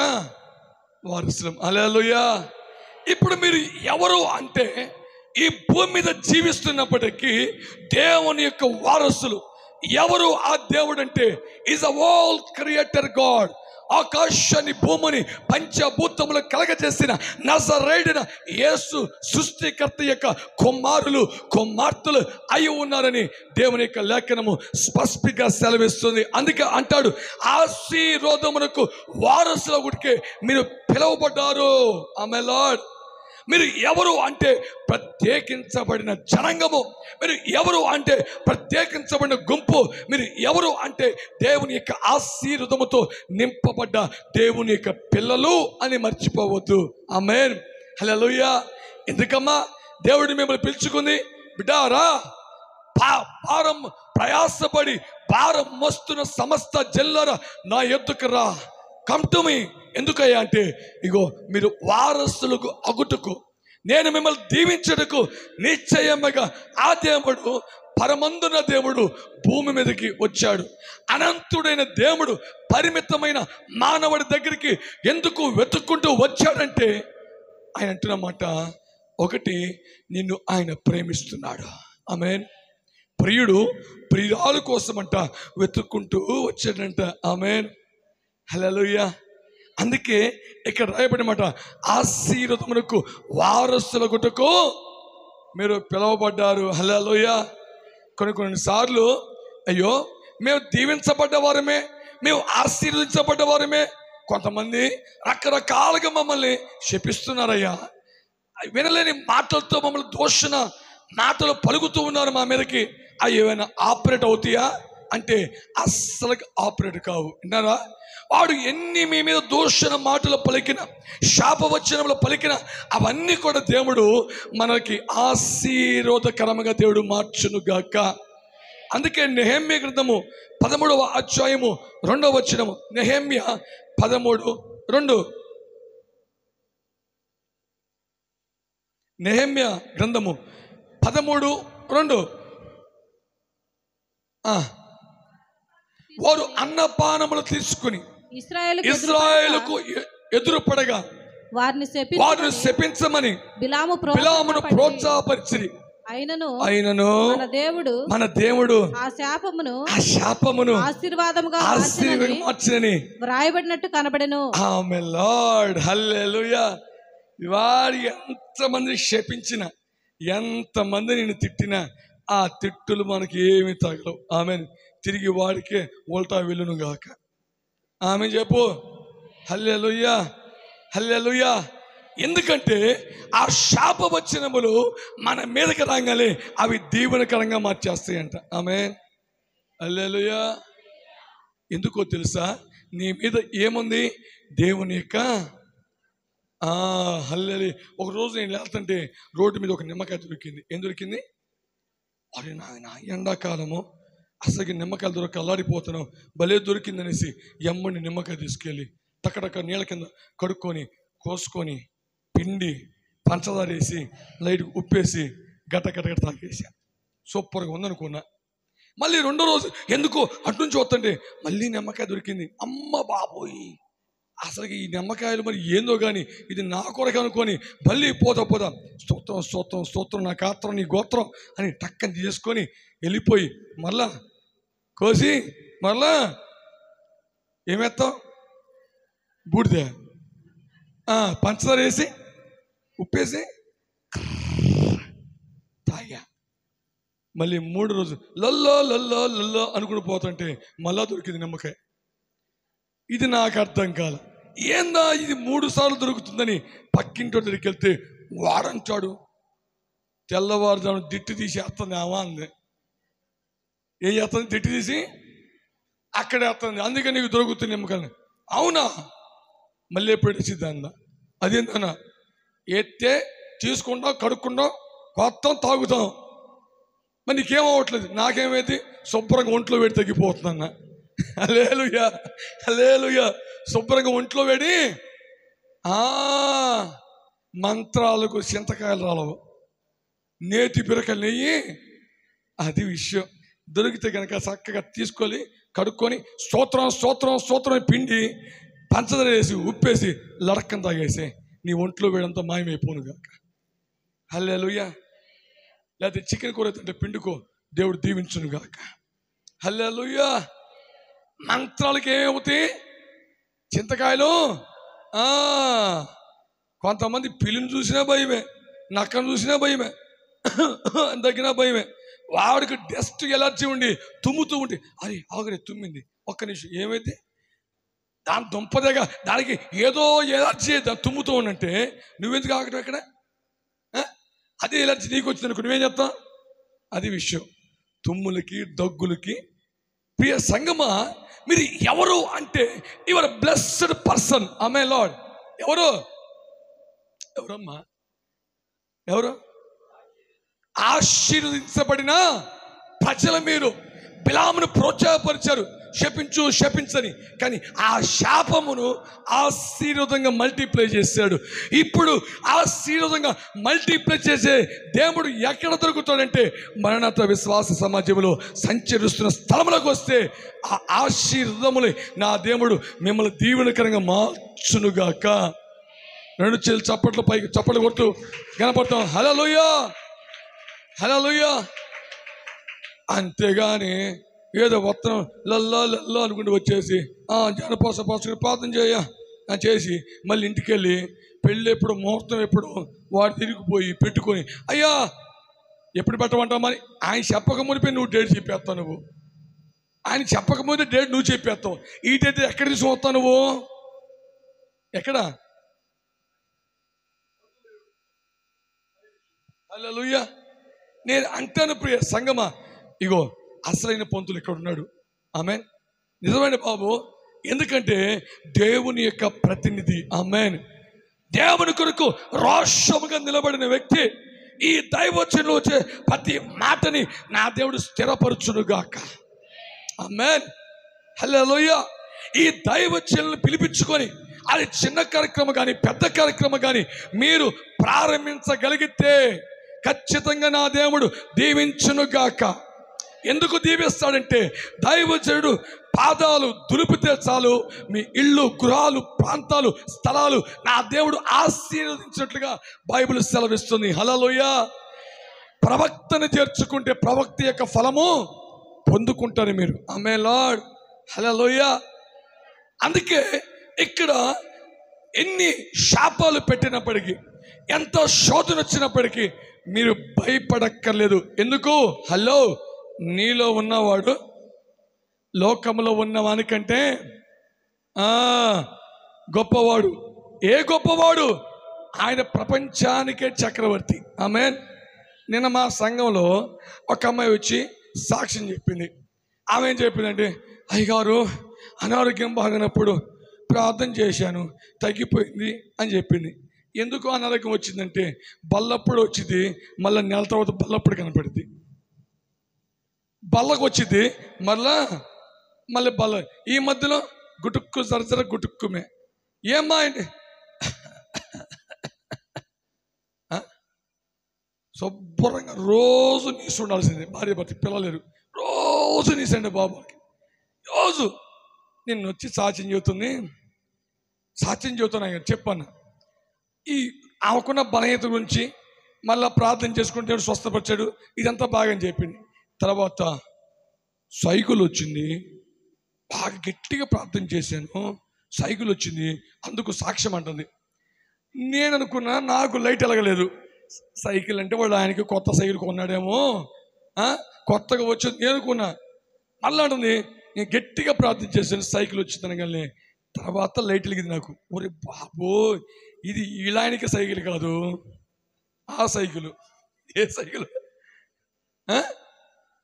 వారసులం. హల్లెలూయా. ఇప్పుడు మీరు ఎవరు అంటే, ఈ భూమి మీద జీవిస్తున్నప్పటికీ దేవుని యొక్క వారసులు. ఎవరు ఆ దేవుడు అంటే, is a all creator God, ఆకాశాన్ని భూమిని పంచభూతములు కలగజేసిన నజరేయుడైన యేసు సృష్టికర్త యొక్క కుమారులు కుమార్తెలు అయి ఉన్నారని దేవుని యొక్క లేఖనము స్పష్టంగా సెలవిస్తుంది. అందుకే అంటాడు, ఆశీర్వాదమునకు వారసులగుడికే మీరు పిలువబడ్డారు. ఆమేన్ లార్డ్. మీరు ఎవరు అంటే ప్రత్యేకించబడిన జనాంగము, మీరు ఎవరు అంటే ప్రత్యేకించబడిన గుంపు, మీరు ఎవరు అంటే దేవుని యొక్క ఆశీర్వాదముతో నింపబడ్డ దేవుని యొక్క పిల్లలు అని మర్చిపోవద్దు. ఆమేన్. హల్లెలూయా. ఎందుకమ్మా దేవుడు మిమ్మల్ని పిలుచుకుంది? బిడ్డారా, భారం ప్రయాసపడి భారం మోస్తున్న సమస్త జనులారా నా యొద్దకు రా, కమ్ టు మీ. ఎందుకయ్యా అంటే, ఇగో మీరు వారసులకు అగుటకు, నేను మిమ్మల్ని దీవించటకు నిశ్చయముగా ఆ దేవుడు, పరమందున దేవుడు భూమి మీదకి వచ్చాడు. అనంతుడైన దేవుడు పరిమితమైన మానవుడి దగ్గరికి ఎందుకు వెతుక్కుంటూ వచ్చాడంటే, ఆయన అంటున్నమాట ఒకటి, నిన్ను ఆయన ప్రేమిస్తున్నాడు. ఆమేన్. ప్రియుడు ప్రియురాలు కోసమంట వెతుక్కుంటూ వచ్చాడంట. ఆమేన్. హల్లెలూయా. అందుకే ఇక్కడ రాయబడినమాట, ఆశీర్వాదమునకు వారసులగుటకు మీరు పిలువబడ్డారు. హల్లెలూయా. కొన్నిసార్లు అయ్యో మేము దీవించబడ్డ వారమే, మేము ఆశీర్వదించబడ్డ వారమే, కొంతమంది రకరకాలుగా మమ్మల్ని శపిస్తున్నారయ్యా, వినలేని మాటలతో మమ్మల్ని దూషణ మాటలు పలుకుతూ ఉన్నారు మా మీదకి. అవి ఏమైనా ఆపరేట్ అవుతాయా అంటే అస్సలు ఆపరేట్ కావు. విన్నారా? వాడు ఎన్ని మీ మీద దూషణ మాటలు పలికిన, శాపవచనములు పలికిన, అవన్నీ కూడా దేవుడు మనకి ఆశీర్వాదకరముగా దేవుడు మార్చును గాక. అందుకే నెహెమ్యా గ్రంథము 13వ అధ్యాయము 2వ వచనము, నెహెమ్యా 13:2, నెహెమ్యా గ్రంథము 13:2, వారు అన్నపానములు తీసుకుని ఇశ్రాయేలుకు ఎదురుపడగా వారిని శపించమని బిలామును ప్రోత్సాహపరిచిరి. అయినను మన దేవుడు ఆ శాపమును ఆశీర్వాదముగా మార్చినని వ్రాయబడినట్టు కనబడెను. ఆమేన్ లార్డ్. హల్లెలూయా. వారు ఎంతమంది శపించిన, ఎంతమంది నిన్ను తిట్టినా ఆ తిట్టులు మనకి ఏమి తగలవు. ఆమెన్. తిరిగి వాడికే ఉల్టా వెళ్ళును గాక. ఆమె చెప్పు. హల్లెలూయా. హల్లెలూయా. ఎందుకంటే ఆ శాపవచనములు మన మీదకి రాగానే అవి దీవెనకరంగా మార్చేస్తాయంట. ఆమేన్. హల్లెలూయా. ఎందుకో తెలుసా? నీ మీద ఏముంది? దేవుని యొక్క హల్లెలూయా. ఒకరోజు నేను వెళ్తుంటే రోడ్డు మీద ఒక నిమ్మకాయ దొరికింది. ఏం దొరికింది? అరే నాయన, ఎండాకాలము అసలు నిమ్మకాయలు దొరక అల్లాడిపోతున్నాం, భలే దొరికిందనేసి ఎమ్మని నిమ్మకాయ తీసుకెళ్ళి టక్కడక్క నీళ్ళ కింద కడుక్కొని కోసుకొని పిండి పంచదార వేసి లైట్ ఉప్పేసి గట్ట తాగేసా. సూపర్గా ఉందనుకున్నా. మళ్ళీ రెండో రోజు ఎందుకో అటు నుంచి వస్తుంటే మళ్ళీ నిమ్మకాయ దొరికింది. అమ్మ బాబోయ్, అసలు ఈ నిమ్మకాయలు మరి ఏందో కానీ ఇది నా కొరకు అనుకొని మళ్ళీ పోతా స్తోత్రం స్తోత్రం స్తోత్రం, నా గాత్రం నీ గోత్రం అని టక్కని తీసుకొని వెళ్ళిపోయి మళ్ళా కోసి మళ్ళా ఏమేస్తాం? బూడిదే పంచదార వేసి ఉప్పేసి తాగా. మళ్ళీ 3 రోజు లల్లో లల్లో లల్లో అనుకుని పోతుంటే మళ్ళా దొరికింది నిమ్మకాయ. ఇది నాకు అర్థం కాల. ఏందా ఇది 3 సార్లు దొరుకుతుందని పక్కింటి దగ్గరికి వెళ్తే వాడంటాడు, తెల్లవారుజాము దిట్టు తీసి వేస్తుంది. ఆమా అంది. ఏం చేస్తుంది? దిట్టు తీసి అక్కడే వేస్తుంది. అందుకని నీకు దొరుకుతుంది నిమ్మకాయలు. అవునా? మళ్ళీ ఎప్పుడు వచ్చింది అన్న. అదేందన్నా? ఎత్తే తీసుకుంటాం, కడుక్కుంటాం, కొత్తం తాగుతాం. మరి నీకేమవ్వట్లేదు. నాకేమైంది? శుభ్రంగా ఒంట్లో వేడి తగ్గిపోతుందన్న. హల్లెలూయా. హల్లెలూయా. శుభ్రంగా ఒంట్లో వేడి. మంత్రాలకు చింతకాయలు రాలవు, నేతి పిరకలు నెయ్యి. అది విషయం. దొరికితే కనుక చక్కగా తీసుకొని కడుక్కొని స్తోత్రం స్తోత్రం స్తోత్రం పిండి పంచదార వేసి ఉప్పేసి లడక్కం తాగేసి నీ ఒంట్లో వేడంతా మాయమైపోను కాక. హల్లెలూయా. లేకపోతే చికెన్ కూర తింటే పిండుకో, దేవుడు దీవించును గాక. హల్లెలూయా. మంత్రాలకి ఏమవుతాయి? చింతకాయలు కొంతమంది పిల్లిని చూసినా భయమే, నక్కను చూసినా భయమే, దగ్గర భయమే. వాడికి డస్ట్ ఎలర్జీ ఉండి తుమ్ముతూ ఉండి, అది ఆగరే తుమ్మింది, ఒక్క నిమిషం ఏమైతే దాని దుంపదేగా దానికి ఏదో ఎలర్జీ తుమ్ముతూ ఉండంటే నువ్వెందుకు ఆగటం ఎక్కడ? అదే ఎలర్జీ నీకు వచ్చింది అనుకో నువ్వేం చెప్తావు? అది విషయం. తుమ్ములకి దగ్గులకి ప్రియ సంగమా మీరు ఎవరు అంటే యువర్ బ్లెస్డ్ పర్సన్. ఆమె లార్డ్ ఎవరమ్మా? ఎవరు? ఆశీర్వదించబడిన ప్రజలు మీరు. బిలామును ప్రోత్సాహపరిచారు, శపించని, కానీ ఆ శాపమును ఆశీర్వాదంగా మల్టిప్లై చేశాడు. ఇప్పుడు ఆశీర్వాదంగా మల్టిప్లై చేసే దేవుడు ఎక్కడ దొరుకుతాడంటే మరణత విశ్వాస సమాజంలో సంచరిస్తున్న స్థలములకు వస్తే ఆ ఆశీర్వాదములే నా దేవుడు మిమ్మల్ని దీవెనకరంగా మార్చునుగాక. రెండు చేతులు చప్పట్లు పైకి చప్పట్లు కొట్టు కనపడతాం. హల్లెలూయా హల్లెలూయా. అంతేగాని ఏదో మొత్తం లల్లా అనుకుంటూ వచ్చేసి జనపోసపోసుకుని ప్రార్థన చేసి మళ్ళీ ఇంటికి వెళ్ళి పెళ్ళి ఎప్పుడు ముహూర్తం ఎప్పుడు వాడు తిరిగిపోయి పెట్టుకొని అయ్యా ఎప్పుడు పెట్టమంటావు మరి ఆయన చెప్పక మునిపే నువ్వు డేట్ చెప్పేస్తావు. నువ్వు ఆయన చెప్పకముందే డేట్ నువ్వు చెప్పేస్తావు. ఈ డేట్ ఎక్కడ తీసుకొస్తావు నువ్వు? ఎక్కడ? హల్లెలూయా. నేను అంటాను ప్రియ సంగమా, ఇగో అసలైన పంతులు ఇక్కడ ఉన్నాడు. ఆమెన్. నిజమైన బాబు, ఎందుకంటే దేవుని యొక్క ప్రతినిధి. ఆమెన్. దేవుని కొరకు రోషముగా నిలబడిన వ్యక్తి. ఈ దైవచనంలో వచ్చే ప్రతి మాటని నా దేవుడు స్థిరపరచునుగాక. ఆమెన్. హల్లెలూయా. ఈ దైవచనాలను పిలిపించుకొని అది చిన్న కార్యక్రమం కానీ పెద్ద కార్యక్రమం కానీ మీరు ప్రారంభించగలిగితే ఖచ్చితంగా నా దేవుడు దీవించునుగాక. ఎందుకు దీవిస్తాడంటే దైవజనుడు పాదాలు దులిపితే చాలు మీ ఇళ్ళు, గృహాలు, ప్రాంతాలు, స్థలాలు నా దేవుడు ఆశీర్వదించినట్లుగా బైబిల్ సెలవిస్తుంది. హల్లెలూయా. ప్రవక్తను చేర్చుకుంటే ప్రవక్త యొక్క ఫలము పొందుకుంటారు మీరు. ఆమేన్ లార్డ్. హల్లెలూయా. అందుకే ఇక్కడ ఎన్ని శాపాలు పెట్టినప్పటికీ, ఎంత శోధన వచ్చినప్పటికీ మీరు భయపడక్కర్లేదు. ఎందుకు? హలో, నీలో ఉన్నవాడు లోకంలో ఉన్నవానికంటే గొప్పవాడు. ఏ గొప్పవాడు? ఆయన ప్రపంచానికే చక్రవర్తి. ఆమేన్. నిన్న మా సంఘంలో ఒక అమ్మాయి వచ్చి సాక్ష్యం చెప్పింది. ఆమె ఏం చెప్పిందంటే, అయ్యగారు అనారోగ్యం బాగానప్పుడు ప్రార్థన చేశాను, తగ్గిపోయింది అని చెప్పింది. ఎందుకు అనారోగ్యం వచ్చిందంటే బల్లప్పుడు వచ్చింది, మళ్ళీ నెల తర్వాత బల్లప్పుడు కనపడింది. బల్లకు వచ్చింది, మళ్ళీ బల్ల. ఈ మధ్యలో గుటుక్కు సరసర గుటుక్కుమే. ఏమ్మా అండి శుభ్రంగా రోజు నీసు ఉండాల్సిందే. భార్య భర్త పిల్లలేరు, రోజు నీసండి బాబుకి. రోజు నిన్ను వచ్చి సాక్ష్యం చెబుతున్నా చెప్పాను. ఈ ఆమెకున్న బలహీనత గురించి మళ్ళీ ప్రార్థన చేసుకుంటే స్వస్థపరిచాడు, ఇదంతా బాగా చెప్పింది. తర్వాత సైకిల్ వచ్చింది, బాగా గట్టిగా ప్రార్థన చేశాను, సైకిల్ వచ్చింది, అందుకు సాక్ష్యం అంటుంది. నేను అనుకున్నా నాకు లైట్ ఎలగలేదు. సైకిల్ అంటే వాడు ఆయనకి కొత్త సైకిల్ కొన్నాడేమో, కొత్తగా వచ్చింది నేను అనుకున్నా. మళ్ళీ అంటుంది, నేను గట్టిగా ప్రార్థన చేశాను, సైకిల్ వచ్చింది కానీ తర్వాత లైట్ వెలిగింది నాకు. ఒరే బాబో, ఇది ఇలాయనికి సైకిల్ కాదు, ఆ సైకిల్. ఏ సైకిల్?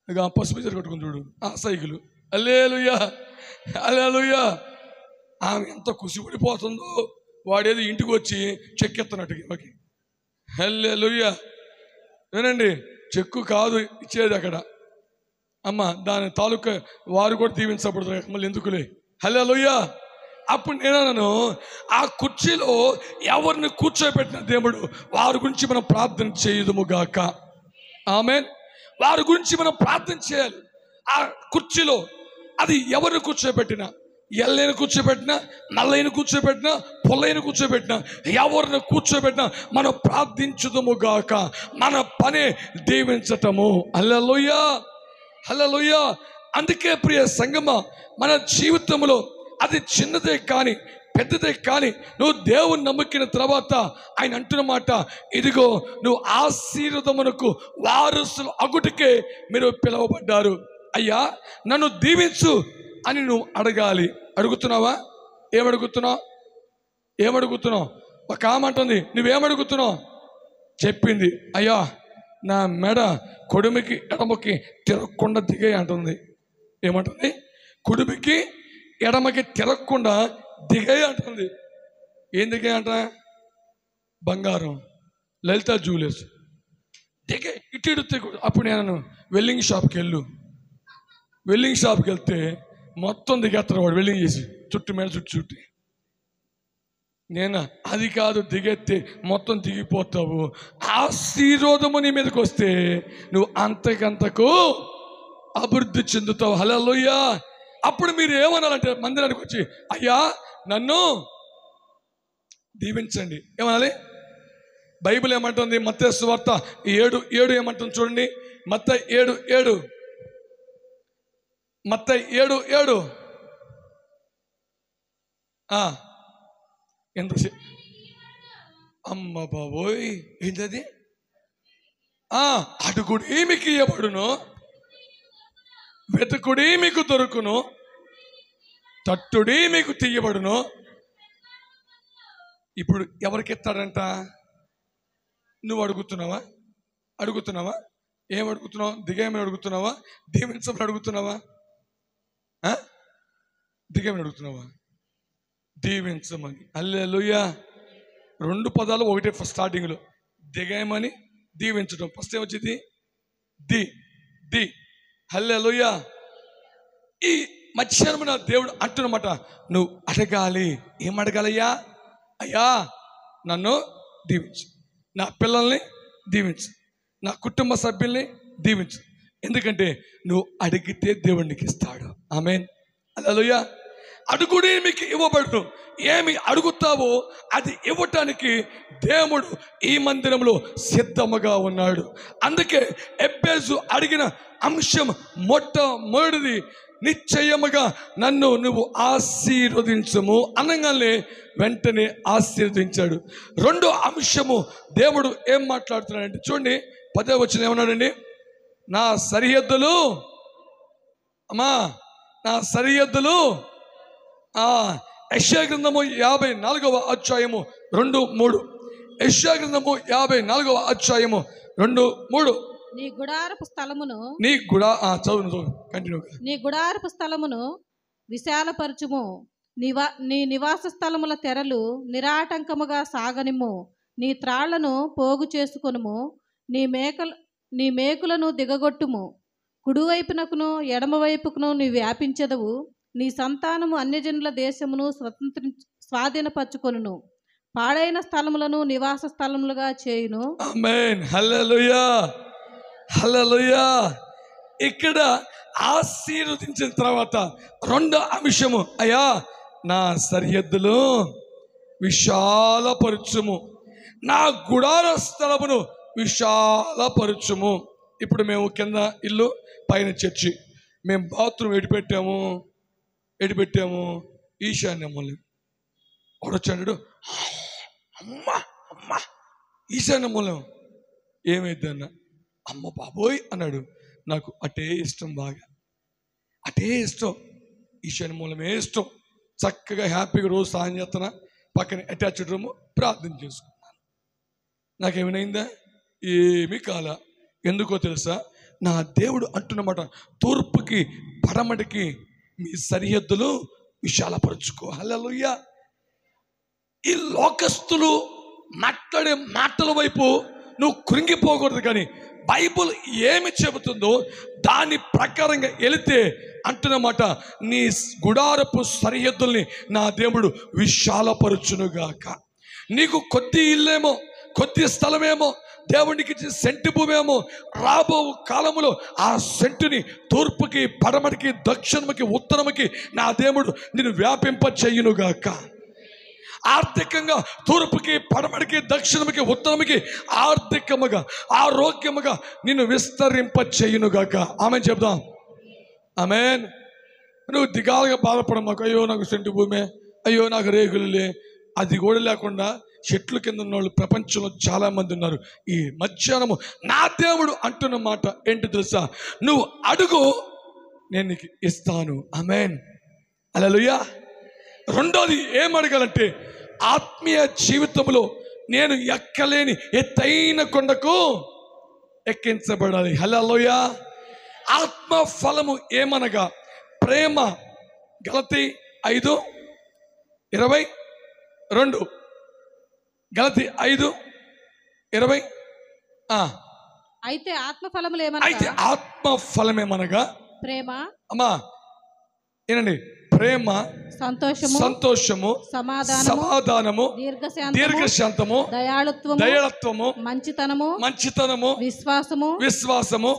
ఇక పసుపు చీర కట్టుకుని చూడు, ఆ సైకిల్. హల్లెలూయా హల్లెలూయా. ఆమె ఎంత కుసిపడిపోతుందో, వాడేదో ఇంటికి వచ్చి చెక్కెత్తనట్టుగా మాకి. హల్లెలూయా. వినండి, చెక్కు కాదు ఇచ్చేది అక్కడ. అమ్మ దాని తాలూకా వారు కూడా దీవించబడుతుంది, మళ్ళీ ఎందుకులే. హల్లెలూయా. అప్పుడు నేను ఆ కుర్చీలో ఎవరిని కూర్చోబెట్టిన దేవుడు వారి గురించి మనం ప్రార్థన చేయదుముగాక. ఆమేన్. వారి గురించి మనం ప్రార్థన చేయాలి. ఆ కుర్చీలో అది ఎవరిని కూర్చోబెట్టినా, ఎల్లైన కూర్చోబెట్టినా, నల్లైన కూర్చోబెట్టినా, పొల్లైన కూర్చోబెట్టినా, ఎవరిని కూర్చోబెట్టినా మనం ప్రార్థించుదుముగాక. మన పనే దీవించటము. హల్లెలూయా హల్లెలూయా. అందుకే ప్రియ సంగమా, మన జీవితంలో అది చిన్నదే కానీ పెద్దదే. కానీ నువ్వు దేవుని నమ్ముకిన తర్వాత ఆయన అంటున్న మాట, ఇదిగో నువ్వు ఆశీర్వాదమునకు వారసులు అగుటికే మీరు పిలువబడ్డారు. అయ్యా నన్ను దీవించు అని నువ్వు అడగాలి. అడుగుతున్నావా? ఏమడుగుతున్నావు? ఒక ఆమె అంటుంది, నువ్వేమడుగుతున్నావు? చెప్పింది, అయ్యా నా మెడ కుడిమికి ఎడమకి తిరగకుండా దిగే అంటుంది. ఏమంటుంది? కుడిమికి ఎడమకి తిరగకుండా దిగే అంటుంది. ఏం దిగే అంట? బంగారం, లలిత జ్యువెలర్స్ దిగే ఇటు తిరుగు. అప్పుడు నేను వెల్డింగ్ షాప్కి వెళ్తే మొత్తం దిగేస్తారు వాడు, వెల్డింగ్ చేసి చుట్టూ మీద చుట్టి. నేను అది కాదు, దిగెత్తి మొత్తం దిగిపోతావు. ఆశీర్వాదము నీ మీదకి వస్తే నువ్వు అంతకంతకు అభివృద్ధి చెందుతావు. హల్లెలూయా. అప్పుడు మీరు ఏమనాలంటే మందిరానికి వచ్చి, అయ్యా నన్ను దీవించండి. ఏమనాలి? బైబిల్ ఏమంటుంది? మత్తయి సువార్త 7:7 ఏమంటుంది చూడండి. మత్తయి 7:7 ఎంత అమ్మ బాబోయ్, ఏంటది? అడుగుడి మీకు ఇవ్వబడును, వెతుకుడి మీకు దొరుకును, తట్టుడి మీకు తీయబడును. ఇప్పుడు ఎవరికి ఇస్తాడంట? నువ్వు అడుగుతున్నావా? ఏమడుగుతున్నావు? దిగేమని అడుగుతున్నావా? దీవించమని అడుగుతున్నావా? దిగేమని అడుగుతున్నావా? దీవించమని. హల్లెలూయా. 2 పదాలు ఒకటే స్టార్టింగ్లో, దిగేమని దీవించడం. ఫస్ట్ ఏమొచ్చింది? ది. హల్లెలూయా. ఈ మధ్యాహ్నం దేవుడు అంటున్నమాట, నువ్వు అడగాలి. ఏం అడగాలయ్యా? అయ్యా నన్ను దీవించు, నా పిల్లల్ని దీవించు, నా కుటుంబ సభ్యుల్ని దీవించు. ఎందుకంటే నువ్వు అడిగితే దేవుడికి ఇస్తాడు. ఆమేన్. హల్లెలూయా. అడుగుడి మీకు ఇవ్వబడును. ఏమి అడుగుతావో అది ఇవ్వటానికి దేవుడు ఈ మందిరంలో సిద్ధముగా ఉన్నాడు. అందుకే ఎబ్బేజు అడిగిన అంశం మొట్టమొదటిది, నిశ్చయముగా నన్ను నువ్వు ఆశీర్వదించము అనగానే వెంటనే ఆశీర్వదించాడు. రెండో అంశము దేవుడు ఏం మాట్లాడుతున్నాడంటే చూడండి, 10వ వచనం ఏమన్నాడండి? నా సరిహద్దులు యెషయా గ్రంథము 54వ అధ్యాయము 2-3. యెషయా గ్రంథము 54వ అధ్యాయము 2-3. నీ గుడారపు స్థలమును విశాలపరచుము, నీ నివాస స్థలముల తెరలు నిరాటంకముగా సాగనిమ్ము, నీ త్రాళ్లను పోగు చేసుకొనుము, నీ మేకులను దిగగొట్టుము, కుడివైపునకును ఎడమవైపుకును నీ వ్యాపించదవు, నీ సంతానము అన్యజనుల దేశమును స్వాధీనపరచుకొనును, పాడైన స్థలములను నివాస స్థలములుగా చేయును. ఆమేన్. హల్లెలూయా. హల్లెలూయా. ఇక్కడ ఆశీర్వదించిన తర్వాత రెండో అంశము, అయ్యా నా సరిహద్దులు విశాలపరచుము, నా గుడార స్థలమును విశాలపరచుము. ఇప్పుడు మేము కింద ఇల్లు, పైన చర్చి. మేము బాత్రూమ్ ఎడిపెట్టాము ఈశాన్య మూలం. ఒకడొచ్చాడు, అమ్మ ఈశాన్య మూలం ఏమైంది అన్న. అమ్మ బాబోయ్ అన్నాడు. నాకు అటే ఇష్టం, బాగా అటే ఇష్టం, ఈశాన్య మూలమే ఇష్టం. చక్కగా హ్యాపీగా రోజు సాయం చేస్తున్నా, పక్కన అటాచ్డ్ రూమ్, ప్రార్థన చేసుకున్నాను. నాకేమైనా ఏమీ కాల. ఎందుకో తెలుసా? నా దేవుడు అంటున్నమాట, తూర్పుకి పడమటికి మీ సరిహద్దులు విశాలపరుచుకో. హల్లెలూయా. ఈ లోకస్తులు మాట్లాడే మాటల వైపు నువ్వు కృంగిపోకూడదు. కానీ బైబుల్ ఏమి చెబుతుందో దాని ప్రకారంగా వెళితే అంటున్నమాట, నీ గుడారపు సరిహద్దుల్ని నా దేవుడు విశాలపరచునుగాక. నీకు కొద్ది ఇల్లేమో, కొద్ది స్థలమేమో, దేవునికి ఇచ్చిన సెంటు భూమేమో, రాబో కాలములో ఆ సెంటుని తూర్పుకి పడమటికి దక్షిణముకి ఉత్తరముకి నా దేవుడు నిన్ను వ్యాపింప చెయ్యునుగాక. ఆర్థికంగా తూర్పుకి పడమటికి దక్షిణముకి ఉత్తరముకి ఆర్థికముగా ఆరోగ్యముగా నిన్ను విస్తరింప చెయ్యునుగాక. ఆమెన్ చెప్దాం. ఆమెన్. నువ్వు దిగాలుగా బాధపడమాకు, అయ్యో నాకు సెంటు భూమే, అయ్యో నాకు రేగులులే, అది కూడా లేకుండా చెట్ల కింద ఉన్న వాళ్ళు ప్రపంచంలో చాలా మంది ఉన్నారు. ఈ మధ్యాహ్నము నా దేవుడు అంటున్న మాట ఏంటి తెలుసా? నువ్వు అడుగు, నేను నీకు ఇస్తాను. ఆమేన్, హల్లెలూయా. రెండోది ఏం అడగాలంటే, ఆత్మీయ జీవితంలో నేను ఎక్కలేని ఎత్తైన కొండకు ఎక్కించబడాలి. హల్లెలూయా. ఆత్మ ఫలము ఏమనగా ప్రేమ. గలతీ 5:22. గలతీ 5:20. అయితే ఆత్మ ఫలములు అయితే ఆత్మ ఫలమేమనగా ప్రేమ, అమ్మా ఏనండి, ప్రేమ, సంతోషము, సమాధానము, దీర్ఘశాంతము, దయాళత్వము, మంచితనము, విశ్వాసము,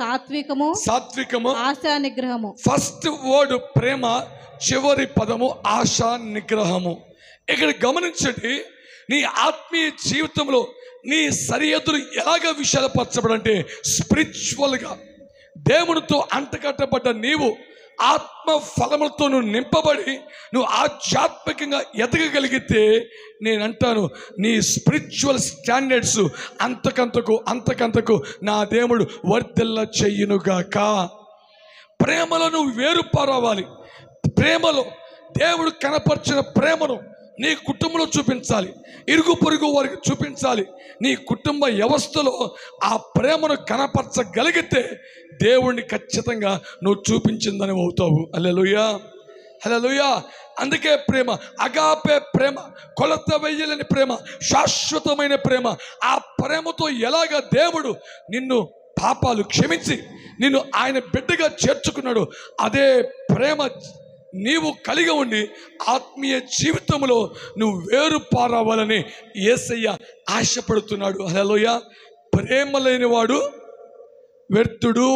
సాత్వికము, ఆశా నిగ్రహము. ఫస్ట్ వర్డ్ ప్రేమ, చివరి పదము ఆశా నిగ్రహము. ఇక్కడ గమనించండి, నీ ఆత్మీయ జీవితంలో నీ సరిహద్దులు ఎలాగ విశాలపరచబడంటే, స్పిరిచువల్గా దేవునితో అంటకట్టబడ్డ నీవు ఆత్మ ఫలములతో నువ్వు నింపబడి నువ్వు ఆధ్యాత్మికంగా ఎదగగలిగితే, నేనంటాను నీ స్పిరిచువల్ స్టాండర్డ్స్ అంతకంతకు నా దేవుడు వర్ధిల్ల చెయ్యునుగాక. ప్రేమలో నువ్వు వేరుపారవాలి. ప్రేమలో దేవుడు కనపరిచిన ప్రేమను నీ కుటుంబంలో చూపించాలి, ఇరుగు పొరుగు వారికి చూపించాలి. నీ కుటుంబ వ్యవస్థలో ఆ ప్రేమను కనపరచగలిగితే దేవుణ్ణి ఖచ్చితంగా నువ్వు చూపించిందని అవుతావు. హల్లెలూయా, హల్లెలూయా. అందుకే ప్రేమ, అగాపే ప్రేమ, కొలత వెయ్యలేని ప్రేమ, శాశ్వతమైన ప్రేమ. ఆ ప్రేమతో ఎలాగ దేవుడు నిన్ను పాపాలు క్షమించి నిన్ను ఆయన బిడ్డగా చేర్చుకున్నాడు, అదే ప్రేమ నీవు కలిగి ఉండి ఆత్మీయ జీవితంలో నువ్వు వేరుపారవాలని యేసయ్య ఆశపడుతున్నాడు. హల్లెలూయా. ప్రేమ లేనివాడు వ్యర్థుడు.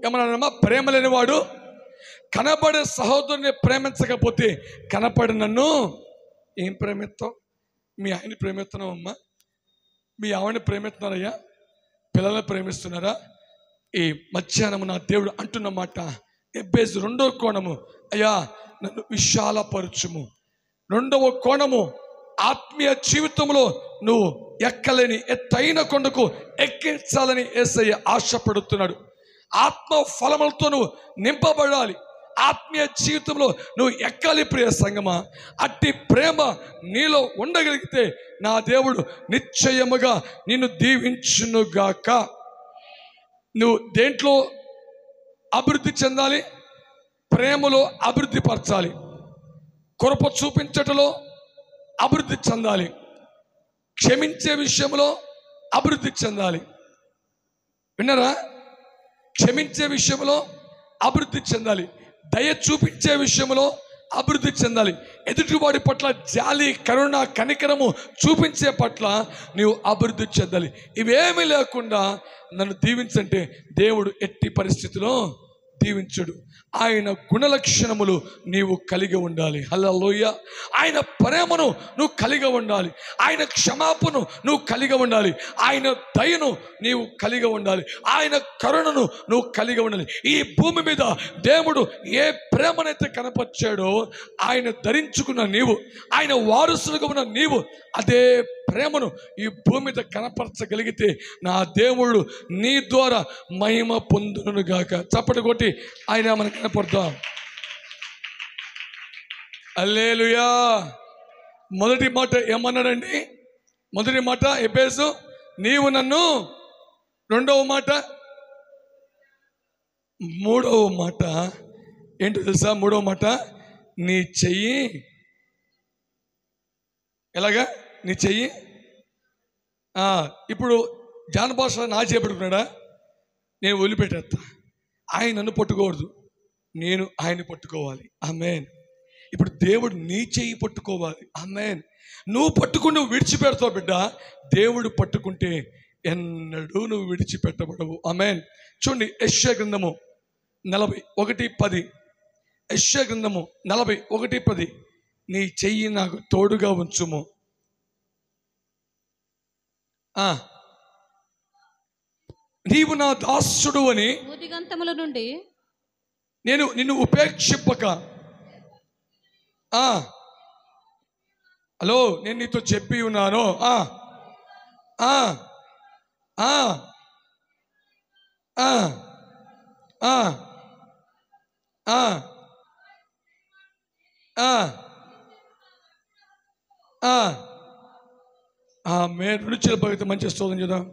ఏమన్నానమ్మా? ప్రేమ లేనివాడు. కనబడే సహోదరుని ప్రేమించకపోతే కనపడి నన్ను ఏం ప్రేమిస్తావు? మీ ఆయన్ని ప్రేమిస్తున్నావు అమ్మా? మీ ఆవిడని ప్రేమిస్తున్నారయ్యా? పిల్లల్ని ప్రేమిస్తున్నారా? ఈ మధ్యాహ్నం నా దేవుడు అంటున్న మాట, ఎబ్బేసు 2వ కోణము, అయ్యా నన్ను విశాలపరచుము. 2వ కోణము, ఆత్మీయ జీవితంలో నువ్వు ఎక్కలేని ఎత్తైన కొండకు ఎక్కించాలని యేసయ్య ఆశపడుతున్నాడు. ఆత్మ ఫలములతో నువ్వు నింపబడాలి. ఆత్మీయ జీవితంలో నువ్వు ఎక్కాలి ప్రియ సంగమా. అట్టి ప్రేమ నీలో ఉండగలిగితే నా దేవుడు నిశ్చయముగా నిన్ను దీవించునుగాక. నువ్వు దేంట్లో అభివృద్ధి చెందాలి? ప్రేమలో అభివృద్ధి పరచాలి. కృప చూపించటంలో అభివృద్ధి చెందాలి. క్షమించే విషయంలో అభివృద్ధి చెందాలి. విన్నారా? క్షమించే విషయంలో అభివృద్ధి చెందాలి. దయ చూపించే విషయంలో అభివృద్ధి చెందాలి. ఎదుటివాడి పట్ల జాలి, కరుణ, కనికరము చూపించే పట్ల నీవు అభివృద్ధి చెందాలి. ఇవేమీ లేకుండా నన్ను దీవించంటే దేవుడు ఎట్టి పరిస్థితిలో దీవించడు. ఆయన గుణలక్షణములు నీవు కలిగి ఉండాలి. హల్లెలూయా. ఆయన ప్రేమను నువ్వు కలిగి ఉండాలి. ఆయన క్షమాపణను నువ్వు కలిగి ఉండాలి. ఆయన దయను నీవు కలిగి ఉండాలి. ఆయన కరుణను నువ్వు కలిగి ఉండాలి. ఈ భూమి మీద దేవుడు ఏ ప్రేమనైతే కనపరిచాడో ఆయన ధరించుకున్న నీవు, ఆయన వారసులుగా ఉన్న నీవు అదే ప్రేమను ఈ భూమి మీద కనపరచగలిగితే నా దేవుడు నీ ద్వారా మహిమ పొందును గాక. చప్పటి కొట్టి ఆయన మనకు కనపడతాం. హల్లెలూయా. మొదటి మాట ఏమన్నాడండి? మొదటి మాట ఎబేసు నీవు నన్ను, 2వ మాట, 3వ మాట ఏంటో తెలుసా? 3వ మాట నీ చెయ్యి ఎలాగా? నీ చెయ్యి ఇప్పుడు జాన భాష నా చేపట్టుకున్నాడా? నేను వదిలిపెట్టేస్తా. ఆయన నన్ను పట్టుకోకూడదు, నేను ఆయన్ని పట్టుకోవాలి. ఆమేన్. ఇప్పుడు దేవుడు నీ చెయ్యి పట్టుకోవాలి. ఆమేన్. నువ్వు పట్టుకుని నువ్వు విడిచిపెడతావు బిడ్డ. దేవుడు పట్టుకుంటే ఎన్నడూ నువ్వు విడిచిపెట్టబడవు. ఆమేన్. చూడండి, యెషయా గ్రంథము 41:10. యెషయా గ్రంథము 41:10. నీ చెయ్యి నాకు తోడుగా ఉంచుము. నీవు నా దాసుడు అని భూదిగంతముల నుండి నేను నిన్ను ఉపేక్షింపక హలో, నేను నీతో చెప్పి ఉన్నాను. రెండు చేతులు పైకి మంచి స్తోత్రం చేద్దాం.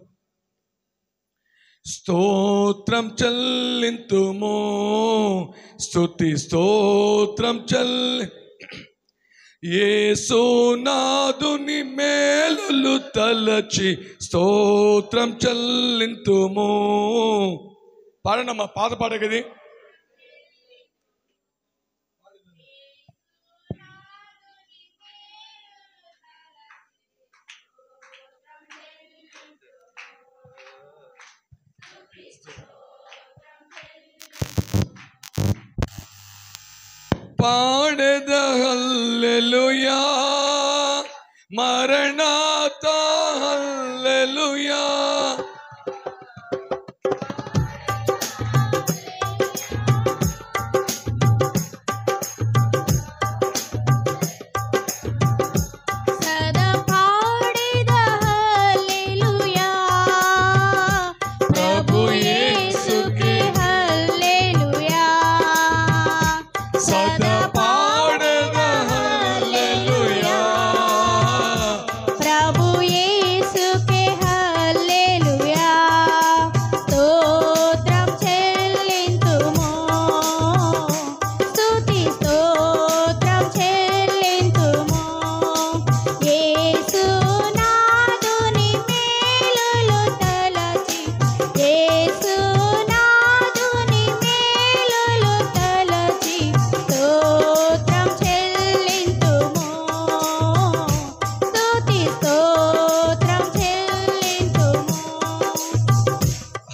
స్తోత్రం చెల్లింతుము, స్తుతి స్తోత్రం యేసునాథుని మేలులు తలచి స్తోత్రం చెల్లింతుము. పాడనమ్మా, పాత పాట కది. పాడెద హల్లెలూయా, మరణాతా హల్లెలూయా.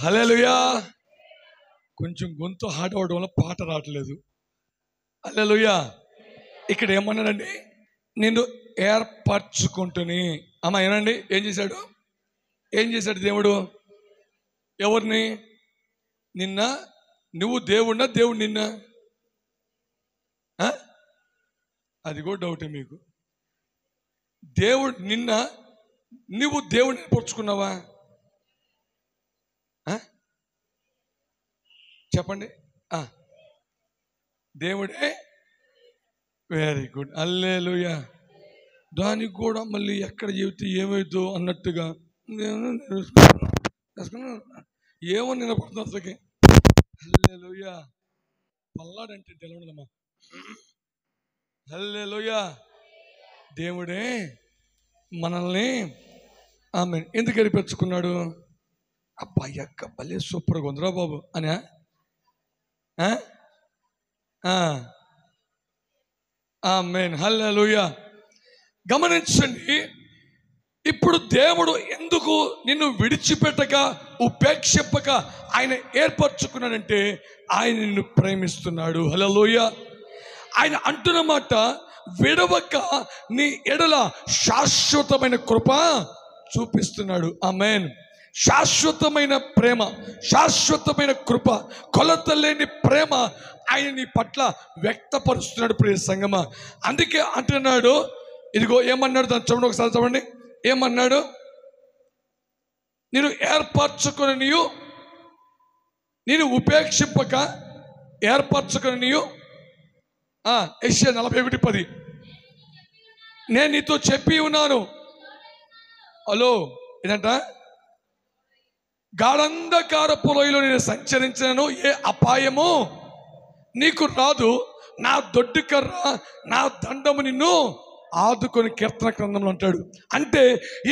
హల్లెలూయా. కొంచెం గొంతు హాట్ అవడం వల్ల పాట రావట్లేదు. హల్లెలూయా. ఇక్కడ ఏమన్నాడండి? నేను ఏర్పరచుకుంటుని. అమ్మ ఏనండి, ఏం చేశాడు? ఏం చేశాడు దేవుడు? ఎవరిని? నిన్న. నువ్వు దేవుడినా, దేవుడు నిన్న? అది కూడా డౌటే మీకు. దేవుడు నిన్న, నువ్వు దేవుడిని ఏర్పరచుకున్నావా? చెప్పండి. దేవుడే. Very good. హల్లెలూయా. దానికి కూడా మళ్ళీ ఎక్కడ చెబితే ఏమైందో అన్నట్టుగా ఏమో నిలబడుతుంది అసలుకి. హల్లెలూయా. పల్లాడంటే తెలవడమ్మా. హల్లెలూయా. దేవుడే మనల్ని ఆమె ఎందుకు ఏర్పరచుకున్నాడు? అబ్బాయి అక్క భలే సూపర్గా ఉందిరా బాబు అని. ఆమేన్. హల్లెలూయా. గమనించండి, ఇప్పుడు దేవుడు ఎందుకు నిన్ను విడిచిపెట్టక, ఉపేక్షింపక ఆయన ఏర్పరచుకున్నాడంటే ఆయన నిన్ను ప్రేమిస్తున్నాడు. హల్లెలూయా. ఆయన అంటున్న మాట, విడవక నీ ఎడల శాశ్వతమైన కృప చూపిస్తున్నాడు. ఆమేన్. శాశ్వతమైన ప్రేమ, శాశ్వతమైన కృప, కొలత లేని ప్రేమ ఆయన నీ పట్ల వ్యక్తపరుస్తున్నాడు ప్రియ సంగమా. అందుకే అంటున్నాడు, ఇదిగో ఏమన్నాడు? దాన్ని చూడండి, ఒకసారి చూడండి. ఏమన్నాడు? నేను ఏర్పరచుకుని నీవు, నేను ఉపేక్షింపక ఏర్పరచుకుని నీవు. యెషయా 41:10 నేను నీతో చెప్పి ఉన్నాను. హలో, ఇదంట గాఢంధకారపు లోయలో నేను సంచరించినను ఏ అపాయము నీకు రాదు, నా దొడ్డు కర్ర నా దండము నిన్ను ఆదుకొని కీర్తన గ్రంథంలో అంటాడు. అంటే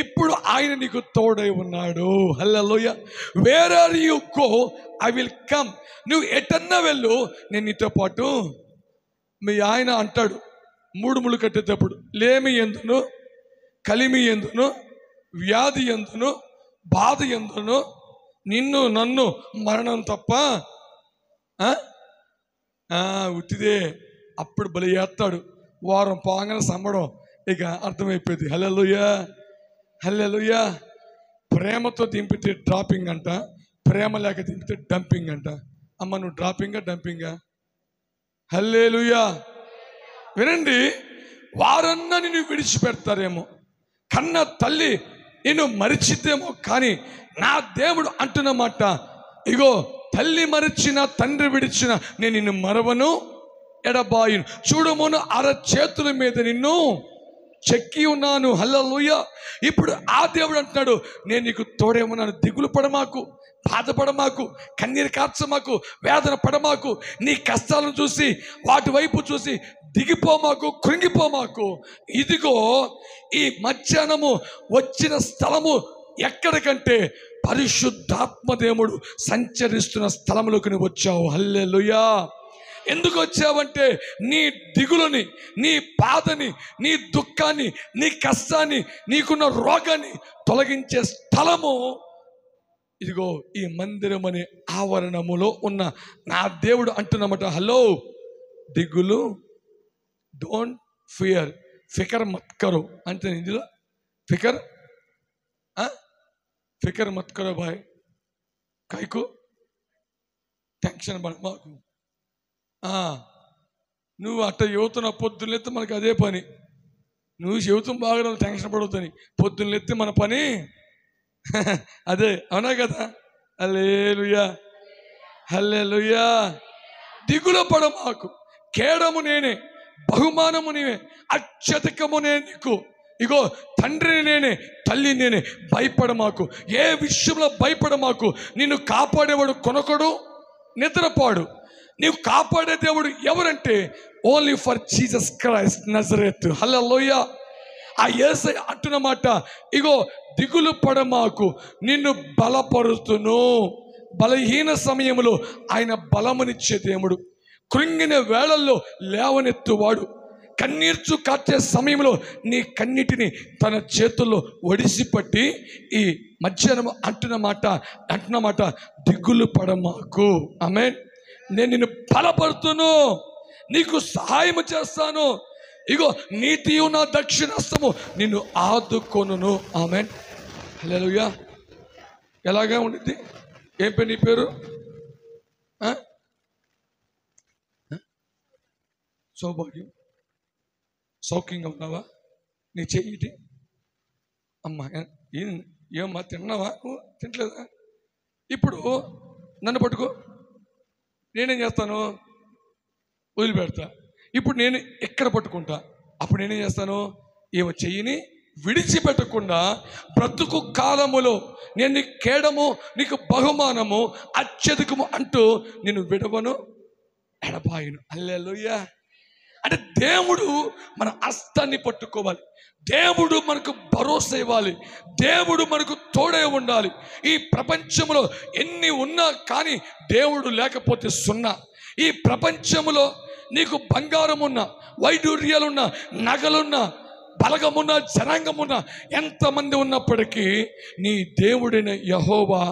ఇప్పుడు ఆయన నీకు తోడై ఉన్నాడు. Hallelujah. Where are you go I will come. నువ్వు ఎటన్నా వెళ్ళు, నేను నీతో పాటు. మీ ఆయన అంటాడు 3 ముళ్ళు కట్టేటప్పుడు, లేమి ఎందును, కలిమి ఎందును, వ్యాధి ఎందును, బాధ ఎందును, నిన్ను నన్ను మరణం తప్ప ఉత్తిదే. అప్పుడు బలి చేస్తాడు. వారం పోగానే సమ్మడం ఇక అర్థమైపోయింది. హల్లెలూయా. హల్లెలూయా. ప్రేమతో దింపితే డ్రాపింగ్ అంట, ప్రేమ లేక దింపితే డంపింగ్ అంట. అమ్మ, నువ్వు డ్రాపింగా డంపింగా? హల్లెలూయా. వినండి, వారన్నా నిన్ను విడిచిపెడతారేమో, కన్న తల్లి నిన్ను మరిచిద్దేమో, కానీ నా దేవుడు అంటున్న మాట, ఇగో తల్లి మరిచిన తండ్రి విడిచిన నేను నిన్ను మరవను ఎడబాయును, చూడమును అరచేతుల మీద నిన్ను చెక్కి ఉన్నాను. హల్లెలూయా. ఇప్పుడు ఆ దేవుడు అంటున్నాడు, నేను నీకు తోడేమన్నాను, దిగులు పడమాకు, బాధపడమాకు, కన్నీరు కార్చమాకు, వేదన పడమాకు, నీ కష్టాలను చూసి వాటి వైపు చూసి దిగిపోమాకు, కృంగిపోమాకు. ఇదిగో ఈ మధ్యాహ్నము వచ్చిన స్థలము ఎక్కడికంటే పరిశుద్ధాత్మ దేవుడు సంచరిస్తున్న స్థలములోకి నువ్వు వచ్చావు. హల్లెలూయా. ఎందుకు వచ్చావంటే నీ దిగులని, నీ బాధని, నీ దుఃఖాన్ని, నీ కష్టాన్ని, నీకున్న రోగాన్ని తొలగించే స్థలము ఇదిగో ఈ మందిరం అనే ఆవరణములో ఉన్న నా దేవుడు అంటున్నమాట. హలో, దిగులు, డోంట్ ఫియర్, ఫికర్ మత్ కరో అంటే ఇందులో ఫికర్ ఫికర్ మత్ కరో భాయ్, కాయకు టెన్షన్ పడ మాకు. నువ్వు అట్ట యువతన పొద్దున్నెత్తి మనకు అదే పని, నువ్వు చెబుతాం బాగా టెన్షన్ పడుతుంది, పొద్దున్నెత్తి మన పని అదే, అవునా కదా? హల్లెలూయా, హల్లెలూయా. దిగులు పడ మాకు, కేడము నేనే, బహుమానము నేనే, అత్యధికము నేను నీకు, ఇగో తండ్రిని నేనే, తల్లి నేనే, భయపడ మాకు, ఏ విషయంలో భయపడ మాకు. నిన్ను కాపాడేవాడు కొనకడు, నిద్రపోడు. నీవు కాపాడే దేవుడు ఎవరంటే only for Jesus Christ Nazareth. Hallelujah. ఆ యేసయ్య అంటున్నమాట, ఇగో దిగులు పడమాకు, నిన్ను బలపరుతును. బలహీన సమయంలో ఆయన బలమునిచ్చే దేవుడు, కృంగిన వేళల్లో లేవనెత్తువాడు, కన్నీర్చు కార్చే సమయంలో నీ కన్నిటిని తన చేతుల్లో ఒడిసిపట్టి ఈ మధ్యాహ్నం అంటున్నమాట దిగులు పడమాకు. ఆమేన్. నేను నిన్ను బలపరుతును, నీకు సహాయం చేస్తాను, ఇగో నీతి నా దక్షిణాస్తము నిన్ను ఆదుకొనును. ఆమేన్. హల్లెలూయా. ఎలాగా ఉండిద్ది? ఏం పేరు నీ పేరు? సౌభాగ్యం. సౌఖ్యంగా ఉన్నావా? నీ చెయ్యి అమ్మా, ఏమ్మా తిన్నావా? తింటలేదా? ఇప్పుడు నన్ను పట్టుకో, నేనేం చేస్తాను? వదిలిపెడతా. ఇప్పుడు నేను ఎక్కడ పట్టుకుంటా, అప్పుడు నేనేం చేస్తాను? ఏమో చెయ్యిని విడిచిపెట్టకుండా బ్రతుకు కాలములో నేను నీకు కేడము, నీకు బహుమానము, అత్యధికము అంటూ నేను విడవను ఎడబాయును. హల్లెలూయా. అంటే దేవుడు మన హస్తాన్ని పట్టుకోవాలి, దేవుడు మనకు భరోసా ఇవ్వాలి, దేవుడు మనకు తోడే ఉండాలి. ఈ ప్రపంచంలో ఎన్ని ఉన్నా కానీ దేవుడు లేకపోతే సున్నా. ఈ ప్రపంచంలో నీకు బంగారం ఉన్నా, వైడూర్యాలున్నా, నగలున్నా, బలగమున్నా, జనాంగమున్నా, ఎంతమంది ఉన్నప్పటికీ నీ దేవుడైన యెహోవా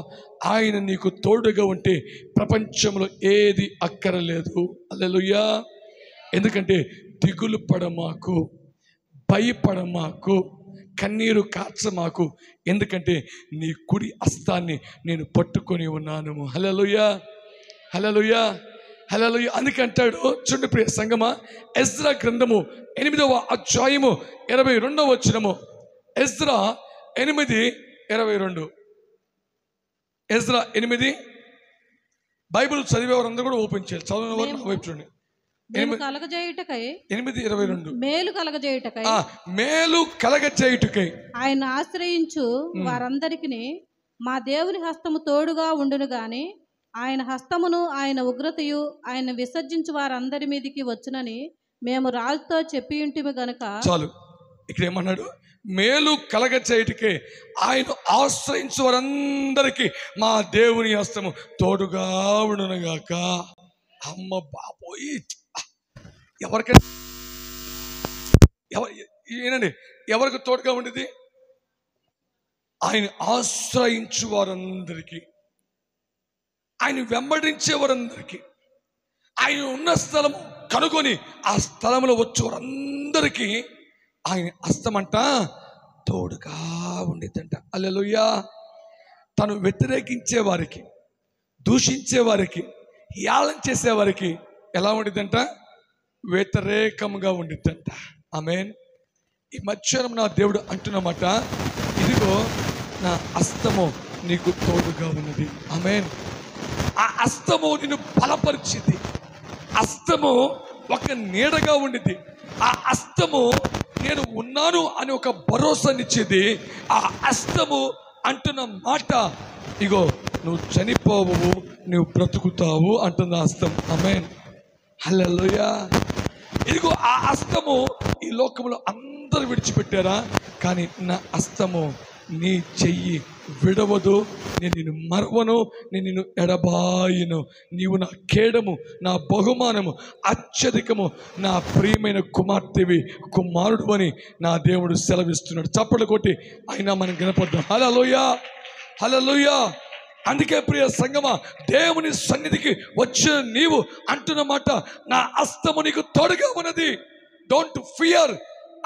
ఆయన నీకు తోడుగా ఉంటే ప్రపంచంలో ఏది అక్కరలేదు. హల్లెలూయా. ఎందుకంటే దిగులు పడమాకు, భయపడమాకు, కన్నీరు కార్చమాకు, ఎందుకంటే నీ కుడి హస్తాన్ని నేను పట్టుకొని ఉన్నాను. హల్లెలూయా, హల్లెలూయా, హల్లెలూయా. అందుకంటాడు చూడండి ప్రియ సంగమా, ఎజ్రా గ్రంథము 8వ అధ్యాయము 22వ వచనము. ఎజ్రా 8:22. ఎజ్రా 8. బైబిల్ చదివేవారందరూ కూడా ఓపెన్ చేయాలి, చదివిన వారు నా వైపు చూడండి. 8:22 మేలు కలగచేయుటకై ఆయన ఆశ్రయించు వారందరికీ మా దేవుని హస్తము తోడుగా ఉండును గాని ఆయన హస్తమును ఆయన ఉగ్రతయు ఆయన విసర్జించు వారందరి మీదికి వచ్చునని మేము రాజుతో చెప్పి ఉంటిమి గనుక. చాలు. ఇక్కడ ఏమన్నాడు? మేలు కలగచేయుటకే ఆయన ఆశ్రయించు వారందరికీ మా దేవుని హస్తము తోడుగా ఉండునుగాక. అమ్మ బాబోయి, ఎవరికైనా ఏనండి, ఎవరికి తోడుగా ఉండేది? ఆయన ఆశ్రయించు వారందరికీ, ఆయన వెంబడించే వారందరికీ, ఆయన ఉన్న స్థలము కనుగొని ఆ స్థలంలో వచ్చే వారందరికీ ఆయన హస్తమంట తోడుగా ఉండేదంట. హల్లెలూయా. తను వ్యతిరేకించే వారికి, దూషించే వారికి, యాలం చేసేవారికి ఎలా ఉండిద్దంట? వ్యతిరేకంగా ఉండిద్దంట. ఆమేన్. ఈ మధ్యాహ్నం నా దేవుడు అంటున్నమాట, ఇదిగో నా హస్తము నీకు తోడుగా ఉన్నది. ఆమేన్. ఆ హస్తము నిన్ను బలపరిచింది. హస్తము ఒక నీడగా ఉండింది. ఆ హస్తము నేను ఉన్నాను అని ఒక భరోసానిచ్చేది. ఆ హస్తము అంటున్న మాట, ఇగో నువ్వు చనిపోవు, నువ్వు బ్రతుకుతావు అంటున్న హస్తం. ఆమేన్. హల్లెలూయా. ఇదిగో ఆ హస్తము ఈ లోకంలో అందరూ విడిచిపెట్టారా, కానీ నా హస్తము నీ చెయ్యి విడవదు, నేను నిన్ను మరవను, నేను నిన్ను ఎడబాయను. నీవు నా కేడము, నా బహుమానము, అత్యధికము, నా ప్రియమైన కుమార్తెవి, కుమారుడు అని నా దేవుడు సెలవిస్తున్నాడు. చప్పట్లు కొట్టి ఆయన మనం గణపడ్డాం. హల్లెలూయా, హల్లెలూయా. అందుకే ప్రియ సంగమా, దేవుని సన్నిధికి వచ్చిన నీవు అంటున్న మాట, నా హస్తము నీకు తోడుగా ఉన్నది. Don't fear,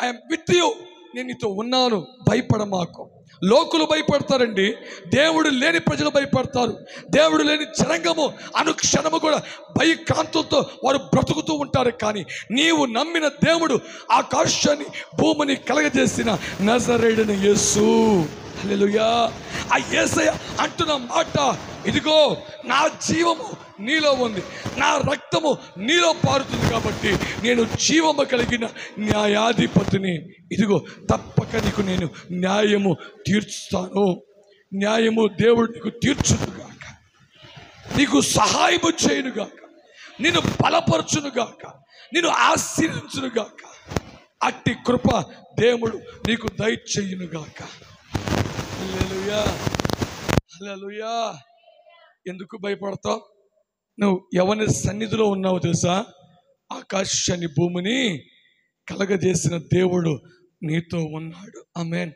I'm with you. నేను నీతో ఉన్నాను, భయపడమాకు. లోకులు భయపడతారండి, దేవుడు లేని ప్రజలు భయపడతారు. దేవుడు లేని జనాంగము అనుక్షణము కూడా భయక్రాంతులతో వారు బ్రతుకుతూ ఉంటారు. కానీ నీవు నమ్మిన దేవుడు ఆకాశాన్ని భూమిని కలగజేసిన నజరేయుడైన యేసు. హల్లెలూయా. ఆ యేసయ్య అంటున్న మాట, ఇదిగో నా జీవము నీలో ఉంది, నా రక్తము నీలో పారుతుంది, కాబట్టి నేను జీవము కలిగిన న్యాయాధిపతిని. ఇదిగో తప్పక నీకు నేను న్యాయము తీర్చుతాను. న్యాయము దేవుడు నీకు తీర్చునుగాక, నీకు సహాయము చేయునుగాక, నిన్ను బలపరచునుగాక, నిన్ను ఆశీర్వదించునుగాక. అట్టి కృప దేవుడు నీకు దయచేయునుగాక. హల్లెలూయా, హల్లెలూయా. ఎందుకు భయపడతావు? నువ్వు ఎవరి సన్నిధిలో ఉన్నావు తెలుసా? ఆకాశాన్ని భూమిని కలగజేసిన దేవుడు నీతో ఉన్నాడు. ఆమేన్.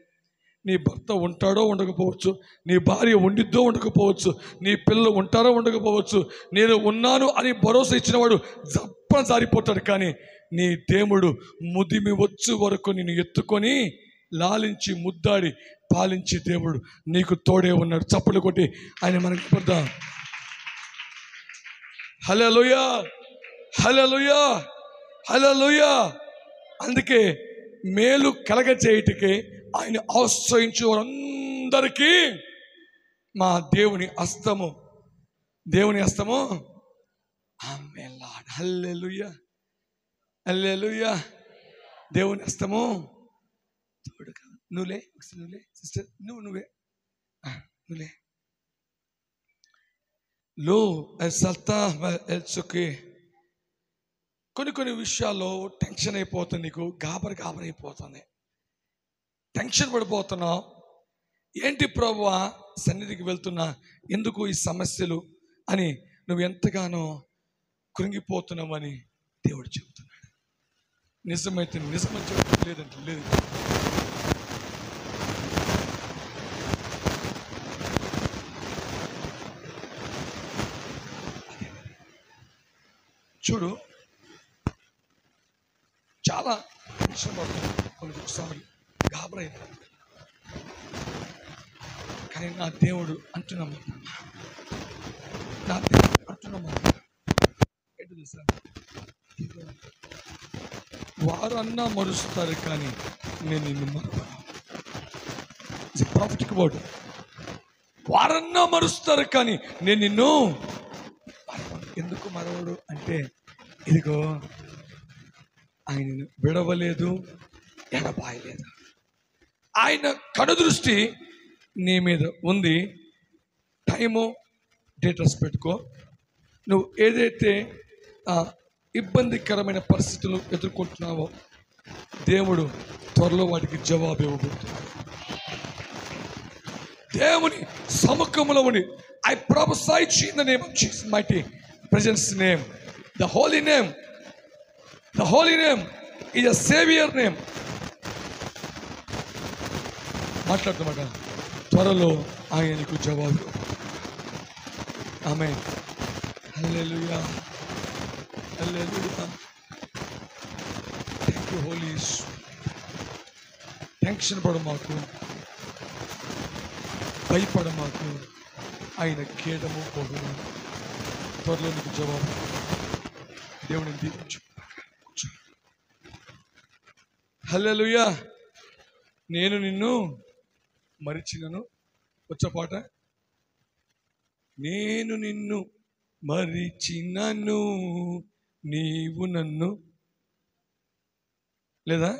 నీ భర్త ఉంటాడో ఉండకపోవచ్చు, నీ భార్య ఉండిద్దో ఉండకపోవచ్చు, నీ పిల్లలు ఉంటారో ఉండకపోవచ్చు. నేను ఉన్నాను అని భరోసా ఇచ్చినవాడు జప్పన జారిపోతాడు. కానీ నీ దేవుడు ముదిమి వచ్చు వరకు నిన్ను ఎత్తుకొని లాలించి ముద్దాడి పాలించి దేవుడు నీకు తోడే ఉన్నాడు. చప్పలు కొట్టి ఆయన మనకి పడదాం. హల్లెలూయా, హల్లెలూయా, హల్లెలూయా. అందుకే మేలు కలగజేయుటకే ఆయన ఆశ్రయించే వారందరికీ మా దేవుని హస్తము, దేవుని హస్తము. ఆమేన్ లార్డ్. హల్లెలూయా, హల్లెలూయా. దేవుని హస్తము తోడుగా. నువ్వులే సిస్టర్, నువ్వే నువ్వులే. లో ఎల్సల్తా ఎల్సుకి. కొన్ని విషయాల్లో టెన్షన్ అయిపోతుంది, నీకు గాబరైపోతుంది, టెన్షన్ పడిపోతున్నావు. ఏంటి ప్రభువా సన్నిధికి వెళ్తున్నా, ఎందుకు ఈ సమస్యలు అని నువ్వు ఎంతగానో కృంగిపోతున్నావని దేవుడు చెబుతున్నాడు. నిజమైతే నిజమని చెబుతుంది, లేదంటే లేదు. చూడు, చాలా టెన్షన్ పడుతుంది, కొన్నిసార్లు గాబరైపోతుంది. కానీ నా దేవుడు అంటున్నమాట, నా దేవుడు అంటున్నమాట ఏంటి తెలుసా? వారన్నా మరుస్తారు కానీ నేను నిన్ను మరవను. ఇది ప్రాఫిటిక్ వర్డ్. వారన్నా మరుస్తారు కానీ నేను నిన్ను మరవను. ఎందుకు మరవడు అంటే, ఇదిగో ఆయన విడవలేదు, ఎడబాయలేదు. ఆయన కనుదృష్టి నీ మీద ఉంది. టైము డేటస్ పెట్టుకో. నువ్వు ఏదైతే ఇబ్బందికరమైన పరిస్థితులు ఎదుర్కొంటున్నావో దేవుడు త్వరలో వాటికి జవాబు ఇవ్వబోతున్నాడు. దేవుని సముఖంలో ఉండి I prophesy in the name of Jesus, mighty presence name, the holy name. The holy name is a savior name. మాట్లాడుతున్నమాట, త్వరలో ఆయనకు జవాబు. Amen. Hallelujah, hallelujah. Thank you holy. Tension పడ మాకు, భయపడ మాకు. ఆయన కేడము పొగము, త్వరలో నీకు జవాబు. దేవుడిని దీవించు. హల్లెలూయా. నేను నిన్ను మరిచినను. వచ్చే పాట. నేను నిన్ను మరిచినను నీవు నన్ను. లేదా?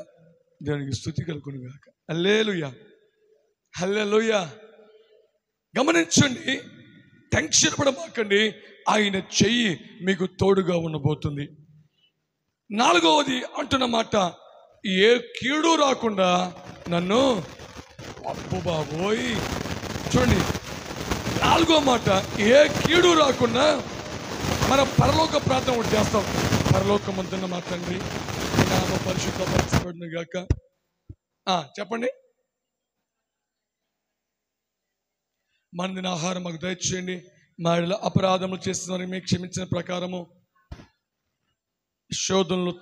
దేవునికి స్తుతి కలుగును గాక. హల్లెలూయా, హల్లెలూయా. గమనించండి, టెన్షన్ పడమాకండి. ఆయన చెయ్యి మీకు తోడుగా ఉండబోతుంది. 4వది అంటున్న మాట, ఏ కీడు రాకుండా నన్ను. అప్పు బాబోయ్, చూడండి 4వ మాట, ఏ కీడు రాకుండా. మన పరలోక ప్రార్థన ఒకటి చేస్తాం. పరలోకమందున్న మా తండ్రి, నీ నామము పరిశుద్ధపరచబడును గాక. చెప్పండి. మనదిన ఆహారం మాకు దయచేయండి. మా అపరాధములు చేస్తున్న మీకు క్షమించిన ప్రకారము. శోధనలు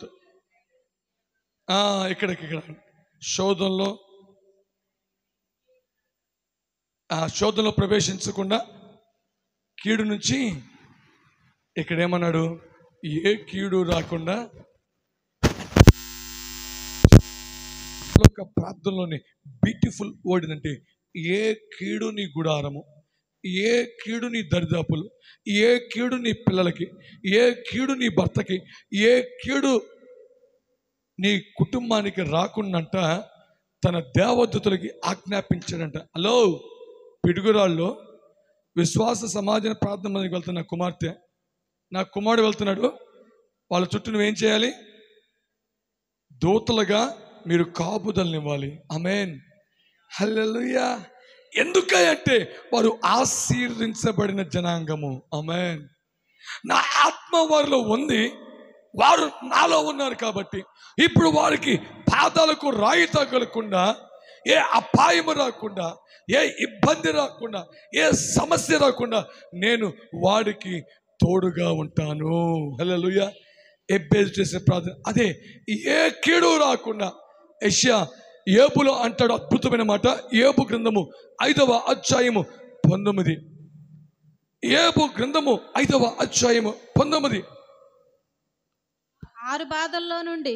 ఇక్కడ శోధనలో ప్రవేశించకుండా కీడు నుంచి. ఇక్కడ ఏమన్నాడు? ఏ కీడు రాకుండా. ఒక ప్రార్థనలోని బ్యూటిఫుల్ వర్డ్ ఏంటంటే, ఏ కీడు నీ గుడారము, ఏ కీడు నీ దరిదాపులు, ఏ కీడు నీ పిల్లలకి, ఏ కీడు నీ భర్తకి, ఏ కీడు నీ కుటుంబానికి రాకుండంట తన దేవదూతలకి ఆజ్ఞాపించాడంట. హలో, పిడుగురాళ్ళు విశ్వాస సమాజం ప్రార్థన మందికి వెళ్తున్న కుమార్తె, నా కుమారుడు వెళ్తున్నాడు, వాళ్ళ చుట్టూ నువ్వేం చేయాలి? దూతలుగా మీరు కాపుదలనివ్వాలి. ఆమేన్, హల్లెలూయా. ఎందుకంటే వారు ఆశీర్వదించబడిన జనాంగము. ఆమేన్. నా ఆత్మ వారిలో ఉంది, వారు నాలో ఉన్నారు కాబట్టి ఇప్పుడు వారికి పాదాలకు రాయి తగలకుండా, ఏ అపాయము రాకుండా, ఏ ఇబ్బంది రాకుండా, ఏ సమస్య రాకుండా నేను వాడికి తోడుగా ఉంటాను. హల్లెలూయా. ఎబ్బేజు చేసే ప్రార్థన అదే, ఏ కీడు రాకుండా. యెషయా యోబులో అంటాడు అద్భుతమైన మాట. యోబు గ్రంథము 5వ అధ్యాయము 19. యోబు గ్రంథము 5వ అధ్యాయము 19. 6 బాధల్లో నుండి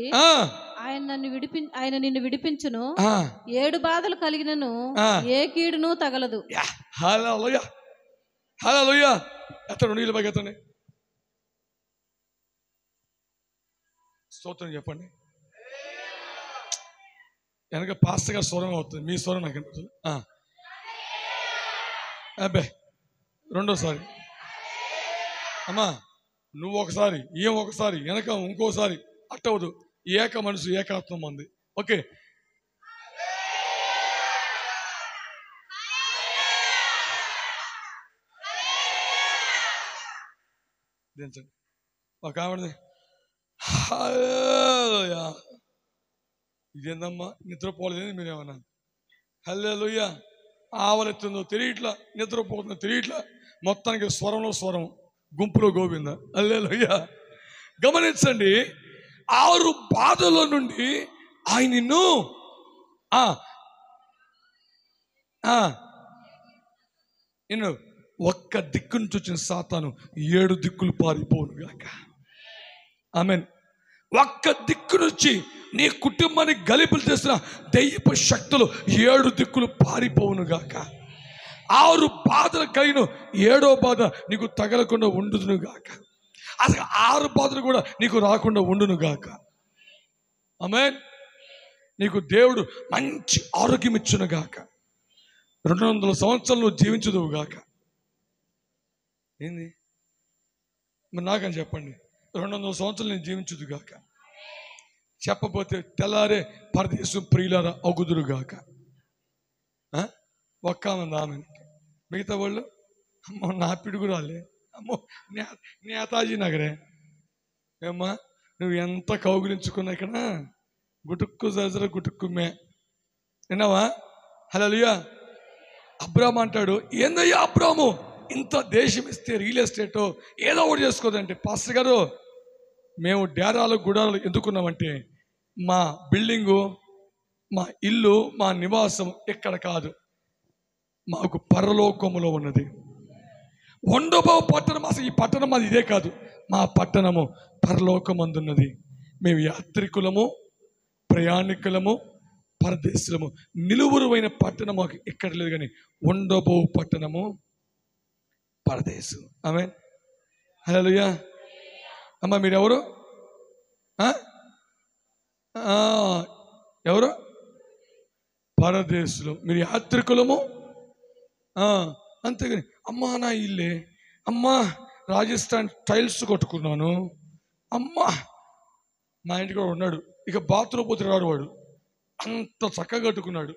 ఆయన నిన్ను విడిపించును. 7 బాధలు కలిగినను ఏ కీడును తగలదు. హల్లెలూయా, హల్లెలూయా. ఎత్తను నీళ్ళు బాగా ఎత్తండి. స్తోత్రం చెప్పండి. వెనక పాస్టర్ గారు స్వరం అవుతుంది, మీ స్వరం నాకు అనిపిస్తుంది. అబ్బే, రెండోసారి అమ్మా, నువ్వు ఒకసారి, ఏం ఒకసారి, వెనక ఇంకోసారి, అట్టవదు. ఏక మనసు ఏకాత్మ మంది. ఓకే. దించండి. ఒక ఆవిడది ఇదేందమ్మా నిద్రపోలేదు మీరేమన్నా? హల్లెలూయా. ఆవలెత్తుందో తెలియట్లా, నిద్రపోతుందో తెలియట్లా, మొత్తానికి స్వరంలో స్వరం, గుంపులో గోవింద. హల్లెలూయా. గమనించండి, 6 బాధల నుండి ఆయన నిన్ను నిన్ను ఒక్క దిక్కు నుంచి వచ్చిన సాతాను 7 దిక్కులు పారిపోను గాక. ఆమేన్. ఒక్క దిక్కు నుంచి నీ కుటుంబాన్ని గలిపులు చేసిన దెయ్యపు శక్తులు 7 దిక్కులు పారిపోవును గాక. 6 బాధలు కలిగిన 7వ బాధ నీకు తగలకుండా ఉండును గాక. అసలు 6 బాధలు కూడా నీకు రాకుండా ఉండును గాక. ఆమేన్. నీకు దేవుడు మంచి ఆరోగ్యం ఇచ్చును గాక. 200 సంవత్సరాలు నువ్వు జీవించదువు గాక. ఏంది మరి నాకని చెప్పండి. 200 సంవత్సరాలు నేను జీవించదు గాక. చెప్పపోతే తెల్లారే పరదేశం ప్రియులారా అగుదురుగాక. ఒక్క ఆమె, మిగతా వాళ్ళు అమ్మో నా పిడుగురాలే, అమ్మో నేతాజీ నగరే. ఏమ్మా నువ్వు ఎంత కౌగులించుకున్నా ఇక్కడ గుటుక్కు జజర గుటుక్కు మే విన్నావా? హల్లెలూయా. అబ్రాము అంటాడు, ఏందయ్యా అబ్రాము ఇంత దేశం ఇస్తే రియల్ ఎస్టేట్ ఏదో ఒకటి చేసుకోదంటే, పాస్టర్ గారు మేము డేరాలు గుడారాలు ఎందుకున్నామంటే మా బిల్డింగు, మా ఇల్లు, మా నివాసం ఇక్కడ కాదు, మాకు పరలోకములో ఉన్నది. వండబో పట్టణం, అసలు ఈ పట్టణం అది ఇదే కాదు, మా పట్టణము పరలోకమందున్నది. మేము యాత్రికులము, ప్రయాణికులము, పరదేశులము. నిలువురువైన పట్టణం మాకు ఎక్కడ లేదు, కానీ ఉండబో పట్టణము పరదేశం. ఆమేన్. హల్లెలూయా. అమ్మ మీరెవరు? ఎవరు? పరదేశులు. మీరు యాత్రికులము. అంతేగాని అమ్మా నా ఇల్లే, అమ్మా రాజస్థాన్ టైల్స్ కొట్టుకున్నాను, అమ్మా మా ఇంటికి కూడా ఉన్నాడు, ఇక బాత్రూమ్ పోతే రాడు వాడు, అంత చక్కగా కట్టుకున్నాడు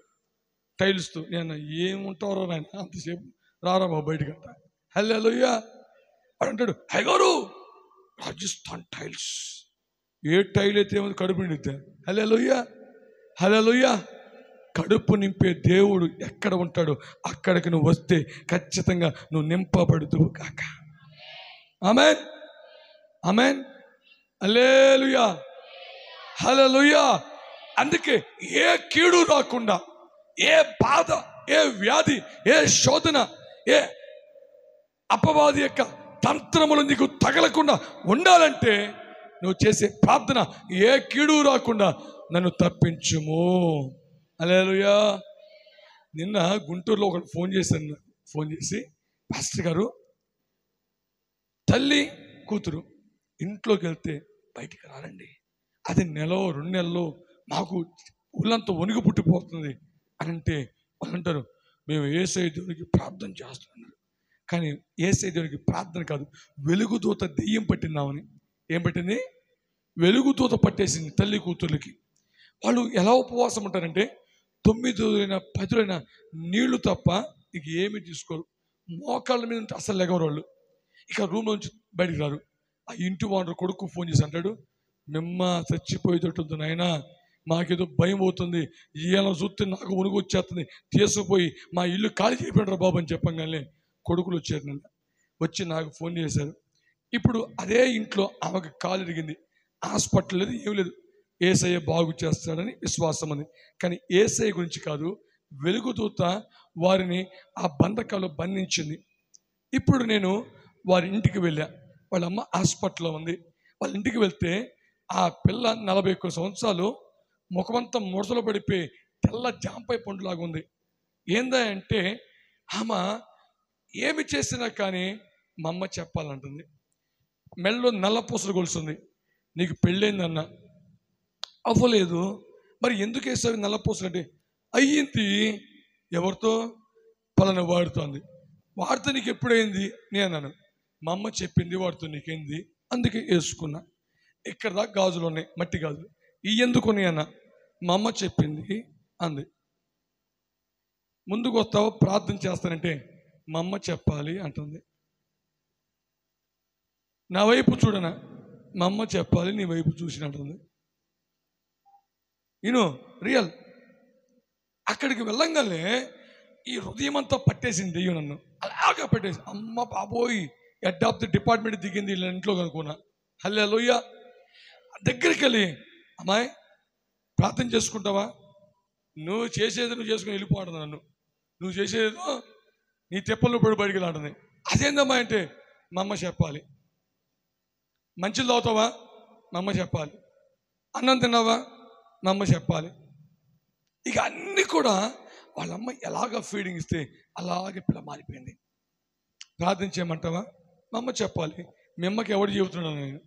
టైల్స్తో. నేను ఏముంటారో నాయన అంతసేపు రారా బాబు బయటకు అంట. హల్లెలూయా అని అంటాడు. హైగారు రాజస్థాన్ టైల్స్, ఏ టైల్ అయితే ఏమో కడుపు నిండితే. హల్లెలూయా, హల్లెలూయా. కడుపు నింపే దేవుడు ఎక్కడ ఉంటాడో అక్కడికి నువ్వు వస్తే ఖచ్చితంగా నువ్వు నింపబడుదువు కాక. ఆమేన్, ఆమేన్, హల్లెలూయా, హల్లెలూయా. అందుకే ఏ కీడు రాకుండా, ఏ బాధ, ఏ వ్యాధి, ఏ శోధన, ఏ అపవాది యొక్క తంత్రములు నీకు తగలకుండా ఉండాలంటే నువ్వు చేసే ప్రార్థన, ఏ కీడు రాకుండా నన్ను తప్పించుము. హల్లెలూయా. నిన్న గుంటూరులో ఒకటి ఫోన్ చేసి పాస్టర్ గారు, తల్లి కూతురు ఇంట్లోకి వెళ్తే బయటికి రారండి, అది 1-2 నెలలు మాకు ఊళ్ళంతా వణుగు పుట్టిపోతుంది అని అంటే వాళ్ళు అంటారు, మేము యేసయ్య దేవునికి ప్రార్థన చేస్తున్నాం. కానీ యేసయ్య దేవునికి ప్రార్థన కాదు, వెలుగుదూత దెయ్యం పట్టిందామని. ఏం పట్టింది? వెలుగుదూత పట్టేసింది తల్లి కూతుర్లకి. వాళ్ళు ఎలా ఉపవాసం ఉంటారంటే 9 రోజులైనా 10 రోజులైనా నీళ్లు తప్ప ఇక ఏమి తీసుకోరు. మోకాళ్ళ మీద అసలు లెగవరు వాళ్ళు. ఇక రూమ్ నుంచి బయటికి రారు. ఆ ఇంటి ఓనర్ కొడుకు ఫోన్ చేసి అంటాడు, మిమ్మ చచ్చిపోయేటట్టుంది నాయనా, మాకేదో భయం అవుతుంది, ఈయన చూస్తే నాకు వణుకు వచ్చేస్తుంది, తీసుకుపోయి మా ఇల్లు ఖాళీ చేయబడ్డారు బాబు అని చెప్పంగానే కొడుకులు వచ్చారు. నిన్న వచ్చి నాకు ఫోన్ చేశారు. ఇప్పుడు అదే ఇంట్లో ఆమెకు కాలు ఇరిగింది, హాస్పిటల్ లేదు, ఏం లేదు. యేసయ్య బాగు చేస్తాడని విశ్వాసం అని. కానీ యేసయ్య గురించి కాదు, వెలుగుదూత వారిని ఆ బంధకాలు బంధించింది. ఇప్పుడు నేను వారి ఇంటికి వెళ్ళా. వాళ్ళ అమ్మ హాస్పిటల్లో ఉంది. వాళ్ళ ఇంటికి వెళ్తే ఆ పిల్ల 41 సంవత్సరాలు, ముఖమంతా ముడతలు పడిపోయి తెల్ల జాంపై పండులాగా ఉంది. ఏందా అంటే ఆమె ఏమి చేసినా కానీ మా అమ్మ చెప్పాలంటుంది. మెల్లో నల్ల పూసలు గొలుస్తుంది. నీకు పెళ్ళైందన్న, అవ్వలేదు, మరి ఎందుకు వేసావు నల్ల పూసలు అంటే, అయ్యింది. ఎవరితో? పలానా వాడుతోంది. వాడితో నీకు ఎప్పుడైంది నేను అన్నాను. మా అమ్మ చెప్పింది వాడితో నీకేంది, అందుకే వేసుకున్నా. ఇక్కడ దాకా గాజులు ఉన్నాయి, మట్టి గాజులు, ఇవి ఎందుకు అన్న. మా అమ్మ చెప్పింది అంది. ముందుకు వస్తావో ప్రార్థన చేస్తానంటే మా అమ్మ చెప్పాలి అంటుంది. నా వైపు చూడనా, మా అమ్మ చెప్పాలి నీ వైపు చూసినట్టుంది. రియల్. అక్కడికి వెళ్ళంగానే ఈ హృదయం అంతా పట్టేసింది దెయ్యం, నన్ను అలాగా పట్టేసి, అమ్మ బాబోయ్ హెడ్ ఆఫ్ ది డిపార్ట్మెంట్ దిగింది ఇలా ఇంట్లో కనుక్కున్నా. హల్లెలూయా. దగ్గరికి వెళ్ళి, అమ్మాయి ప్రార్థన చేసుకుంటావా, నువ్వు చేసేది నువ్వు చేసుకుని వెళ్ళిపోవడం, నన్ను నువ్వు చేసేదో నీ తెప్పల్లో పడి బడికి లాంటిది. అదేందమ్మా అంటే మా అమ్మ చెప్పాలి. మంచిలు తాగుతావా, మా అమ్మ చెప్పాలి. అన్నం తిన్నావా, మా అమ్మ చెప్పాలి. ఇక అన్నీ కూడా వాళ్ళమ్మ ఎలాగ ఫీడింగ్ ఇస్తే అలాగే పిల్ల మారిపోయింది. ప్రార్థన చేయమంటావా, మా అమ్మ చెప్పాలి. మీ అమ్మకి ఎవడు చెబుతున్నాను నేను?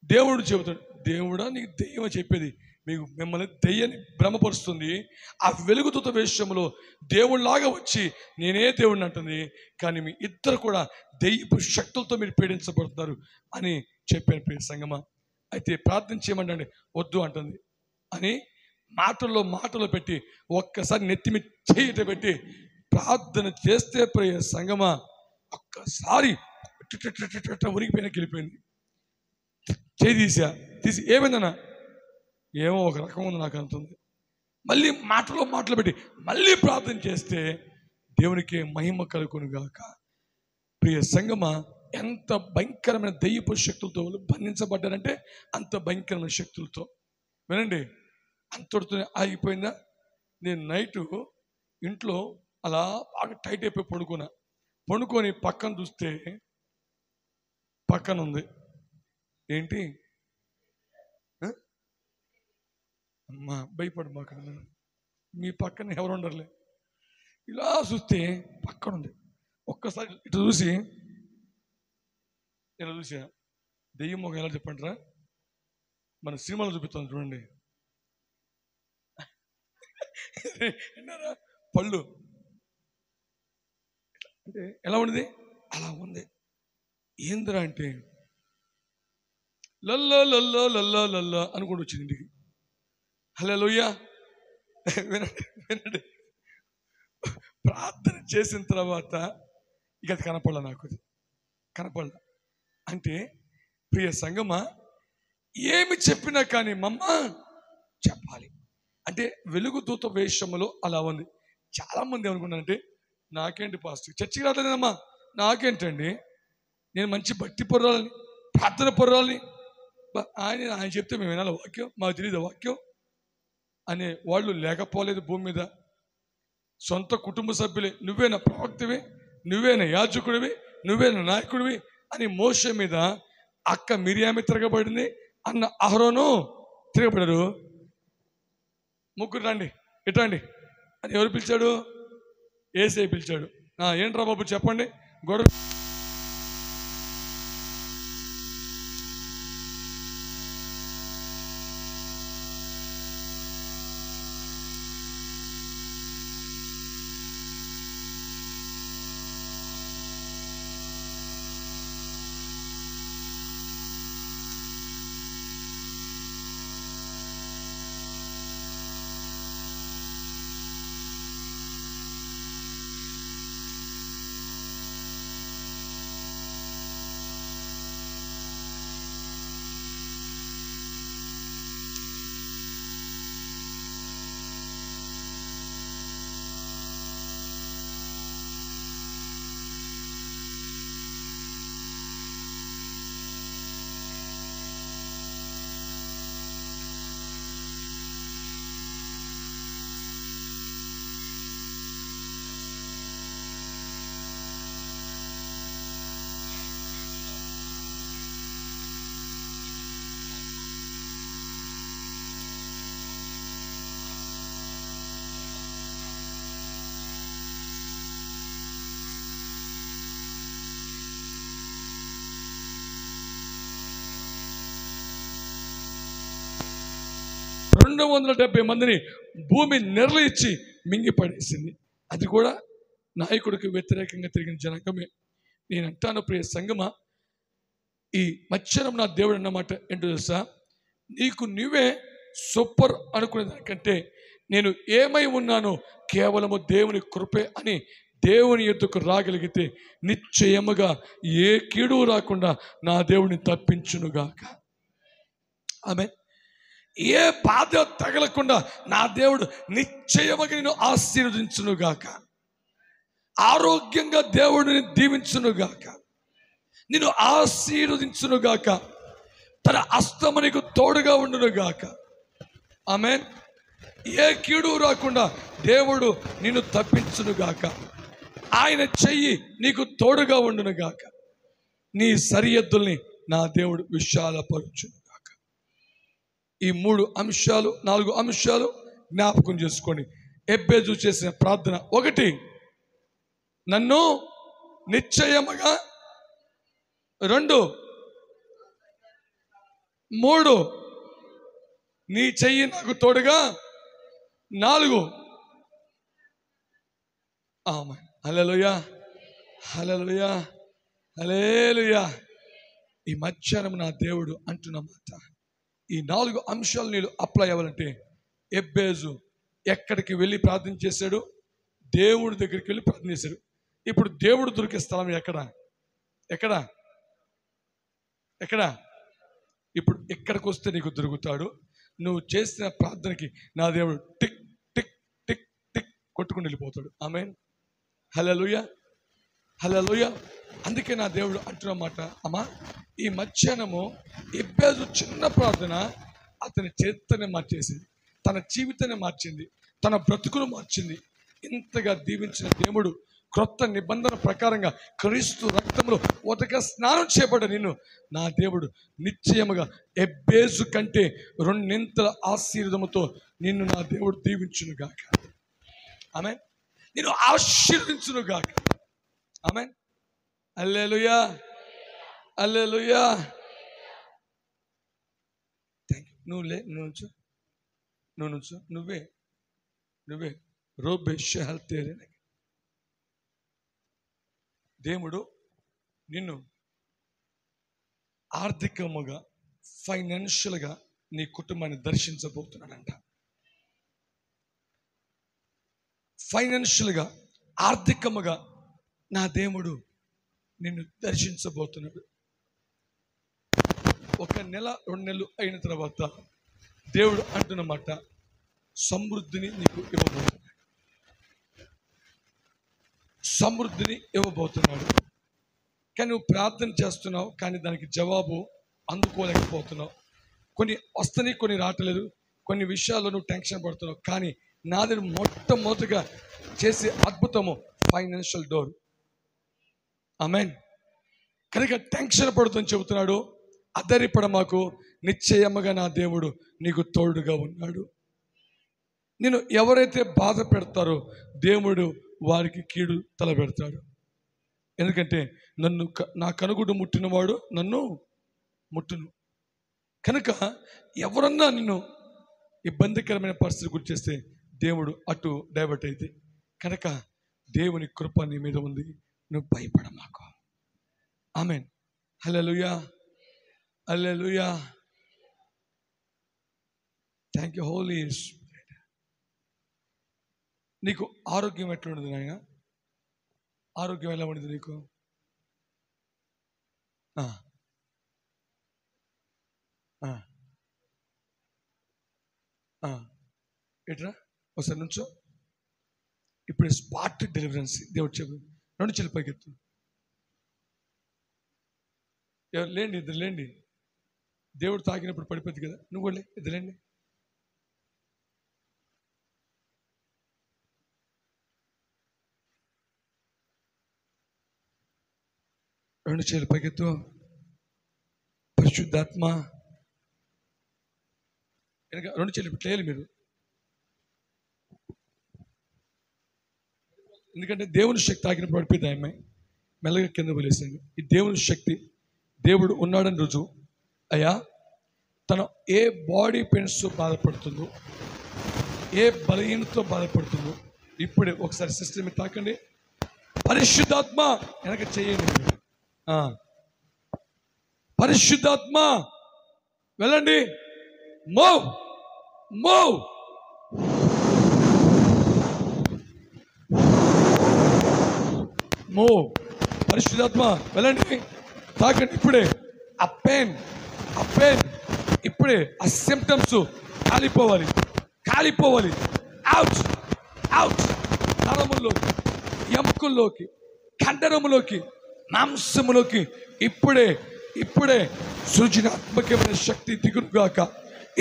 దేవుడు చెబుతాడు. దేవుడా నీకు దెయ్యం చెప్పేది, మీకు మిమ్మల్ని దెయ్యాన్ని భ్రమపరుస్తుంది. ఆ వెలుగుదూత వేషంలో దేవుడిలాగా వచ్చి నేనే దేవుడిని అంటుంది. కానీ మీ ఇద్దరు కూడా దెయ్యపు శక్తులతో మీరు పీడించబడుతున్నారు అని చెప్పాను. ప్రియ సంగమా, అయితే ప్రార్థన చేయమంటే వద్దు అంటుంది అని మాటలు పెట్టి ఒక్కసారి నెత్తిమి చేయట పెట్టి ప్రార్థన చేస్తే ప్రియ సంగమా ఒక్కసారి ఉరిగిపోయినా వెళ్ళిపోయింది. చేయి తీసి ఏమైందన్నా, ఏమో ఒక రకం ఉంది నాకు అంటుంది. మళ్ళీ మాటలు పెట్టి మళ్ళీ ప్రార్థన చేస్తే దేవునికి మహిమ కలుగునుగాక. ప్రియ సంగమా, ఎంత భయంకరమైన దెయ్యపు శక్తులతో బంధించబడ్డారంటే అంత భయంకరమైన శక్తులతో. వినండి, అంతటితో ఆగిపోయిందా? నేను నైటు ఇంట్లో అలా బాగా టైట్ అయిపోయి పండుకొని పక్కన చూస్తే పక్కన ఉంది. ఏంటి? అమ్మా భయపడు మాకు, మీ పక్కన ఎవరు ఉండరులే. ఇలా చూస్తే పక్కన ఉంది. ఒక్కసారి ఇటు చూసి ఇలా చూసా, దెయ్యం మొగ ఎలా చెప్పంటారా, మన సినిమాలో చూపిస్తాను చూడండి. విన్నారా? పళ్ళు అంటే ఎలా ఉంది, అలా ఉంది. ఏందిరా అంటే లల్లో లల్లో లల్లో లల్లో అనుకుంటూ వచ్చింది ఇంటికి. హల్లెలూయా. వినండి వినండి, ప్రార్థన చేసిన తర్వాత ఇక అది కనపడలా, నాకు అది కనపడలా. అంటే ప్రియ సంగమా, ఏమి చెప్పినా కానీ మమ్మ చెప్పాలి అంటే వెలుగుదూత వేషములో అలా ఉంది. చాలామంది ఏమనుకున్నారంటే, నాకేంటి పాస్టర్ చర్చికి రాలేదమ్మా, నాకేంటండి, నేను మంచి భక్తి పొర్రాలని, ప్రార్థన పొర్రాలని, ఆయన చెప్తే మేము వినాలి వాక్యం, మాకు తెలియదు వాక్యం అనే వాళ్ళు లేకపోలేదు భూమి మీద. సొంత కుటుంబ సభ్యులే, నువ్వేనా ప్రవక్తవి, నువ్వేనా యాజకుడివి, నువ్వేనా నాయకుడివి అని మోషే మీద అక్క మిరియామి తిరగబడింది, అన్న అహరోను తిరగబడారు. ముగ్గురు రండి ఇటండి అని ఎవరు పిలిచాడు? యేసయ్య పిలిచాడు. ఏంట్రా బాబు చెప్పండి గొడవ. మందిని భూమి నిర్లయించి మింగిపడేసింది. అది కూడా నాయకుడికి వ్యతిరేకంగా తిరిగిన జనాంగమే. నేను అంటాను ప్రియ సంగమా, ఈ మధ్యాహ్నం నా దేవుడు అన్నమాట ఏంటో తెలుసా, నీకు నువ్వే సూపర్ అనుకునే దానికంటే నేను ఏమై ఉన్నానో కేవలము దేవుని కృపే అని దేవుని ఎద్దుకు రాగలిగితే నిశ్చయముగా ఏ కీడు రాకుండా నా దేవుడిని తప్పించునుగాక. ఆమె ఏ బాధ తగలకుండా నా దేవుడు నిశ్చయముగా నేను ఆశీర్వదించునుగాక. ఆరోగ్యంగా దేవుడిని దీవించునుగాక, నేను ఆశీర్వదించునుగాక, తన హస్తము నీకు తోడుగా ఉండునుగాక. ఆమేన్. ఏ కీడు రాకుండా దేవుడు నిన్ను తప్పించునుగాక. ఆయన చెయ్యి నీకు తోడుగా ఉండునుగాక. నీ సరిహద్దుల్ని నా దేవుడు విశాలపరచునుగాక. ఈ 4 అంశాలు జ్ఞాపకం చేసుకోండి. ఎబ్బేజు చేసిన ప్రార్థన: 1, నన్ను నిశ్చయముగా; 2, 3, నీ చెయ్యి నాకు తోడుగా; 4, ఆమేన్. హల్లెలూయా, హల్లెలూయా, హల్లెలూయా. ఈ మధ్యాహ్నం నా దేవుడు అంటున్న మాట, ఈ 4 అంశాలు నేను అప్లై అవ్వాలంటే, ఎబ్బేజు ఎక్కడికి వెళ్ళి ప్రార్థన చేశాడు? దేవుడి దగ్గరికి వెళ్ళి ప్రార్థన చేశాడు. ఇప్పుడు దేవుడు దొరికే స్థలం ఎక్కడ? ఎక్కడ? ఎక్కడ? ఇప్పుడు ఇక్కడికి వస్తే నీకు దొరుకుతాడు. నువ్వు చేసిన ప్రార్థనకి నా దేవుడు టిక్ టిక్ టిక్ టిక్ కొట్టుకుని వెళ్ళిపోతాడు. ఆమేన్. హల్లెలూయా, హల్లెలూయా. అందుకే నా దేవుడు అంటున్నమాట, అమ్మా ఈ మధ్యాహ్నము ఎబ్బేజు చిన్న ప్రార్థన అతని చరిత్రని మార్చేసింది, తన జీవితాన్ని మార్చింది, తన బ్రతుకును మార్చింది. ఇంతగా దీవించిన దేవుడు క్రొత్త నిబంధన ప్రకారంగా క్రీస్తు రక్తంలో ఉతక స్నానం చేయబడ్డ నిన్ను నా దేవుడు నిశ్చయముగా ఎబ్బేజు కంటే రెండింతల ఆశీర్వాదముతో నిన్ను నా దేవుడు దీవించును గాక. ఆమేన్. నిన్ను ఆశీర్వదించును గాక. Amen. Hallelujah, hallelujah. Thank you. నువ్వు నుంచు. నువ్వే రోబే షహల్ తేరే. దేవుడు నిన్ను ఆర్థికముగా, ఫైనాన్షియల్గా నీ కుటుంబాన్ని దర్శించబోతున్నాడంట. ఫైనాన్షియల్గా, ఆర్థికముగా నా దేవుడు నిన్ను దర్శించబోతున్నాడు. 1 నెల 2 నెలలు అయిన తర్వాత దేవుడు అంటున్నమాట, సమృద్ధిని నీకు ఇవ్వబోతున్నాడు. సమృద్ధిని ఇవ్వబోతున్నాడు. కానీ నువ్వు ప్రార్థన చేస్తున్నావు, కానీ దానికి జవాబు అందుకోలేకపోతున్నావు. కొన్ని వస్తున్నాయి, కొన్ని రావట్లేదు. కొన్ని విషయాల్లో నువ్వు టెన్షన్ పడుతున్నావు. కానీ నాది మొట్టమొదటిగా చేసే అద్భుతము ఫైనాన్షియల్ డోర్. ఆమేన్. కనుక టెన్షన్ పడుతుందని చెబుతున్నాడు. అద్దరిపడ మాకు, నిశ్చయముగా నా దేవుడు నీకు తోడుగా ఉన్నాడు. నేను ఎవరైతే బాధ పెడతారో దేవుడు వారికి కీడు తలపెడతాడు. ఎందుకంటే నా కనుగుడు ముట్టినవాడు నన్ను ముట్టును. కనుక ఎవరన్నా నిన్ను ఇబ్బందికరమైన పరిస్థితి గురి చేస్తే దేవుడు అటు డైవర్ట్ అయితే, కనుక దేవుని కృప నీ మీద ఉంది. నువ్వు భయపడ మాకు. Amen. Hallelujah, hallelujah. Thank you Holi spirit. నీకు ఆరోగ్యం ఎట్లా ఉండదు నాయన? ఆరోగ్యం ఎలా ఉండదు నీకు? ఎట్రా ఒకసారి నుంచో. ఇప్పుడు స్పాట్ డెలివరెన్స్ దేవుడు చెప్పు. 2 చేతులు పైకెత్తు. ఎవరు లేండి, ఇద్దరు లేండి. దేవుడు తాకినప్పుడు పడిపోద్ది కదా, నువ్వు కూడా ఇద్దరు లేండి. రెండు చేతులు పైకెత్తు. పరిశుద్ధాత్మ, వెనక 2 చేతులు ఇప్పుడు లేయాలి మీరు. ఎందుకంటే దేవుని శక్తి తాకినప్పుడు పడిపోయింది. ఆమె మెల్లగా కింద వదిలేసింది. ఈ దేవుని శక్తి, దేవుడు ఉన్నాడని రుజువు. అయ్యా, తను ఏ బాడీ పెయిన్స్ బాధపడుతుందో, ఏ బలహీనతో బాధపడుతుందో ఇప్పుడే ఒకసారి సిస్టమ్ తాకండి. పరిశుద్ధాత్మ వెనక చేయండి. పరిశుద్ధాత్మ వెళ్ళండి. Move move. మూవ్. పరిశుద్ధాత్మ వెళ్ళండి, తాకండి ఇప్పుడే. ఆ పెయిన్ ఇప్పుడే, ఆ సిమ్టమ్స్ కాలిపోవాలి. Out out. నరముల్లోకి, ఎముకల్లోకి, కండరములోకి, మాంసములోకి ఇప్పుడే సృజనాత్మకమైన శక్తి దిగురుగాక.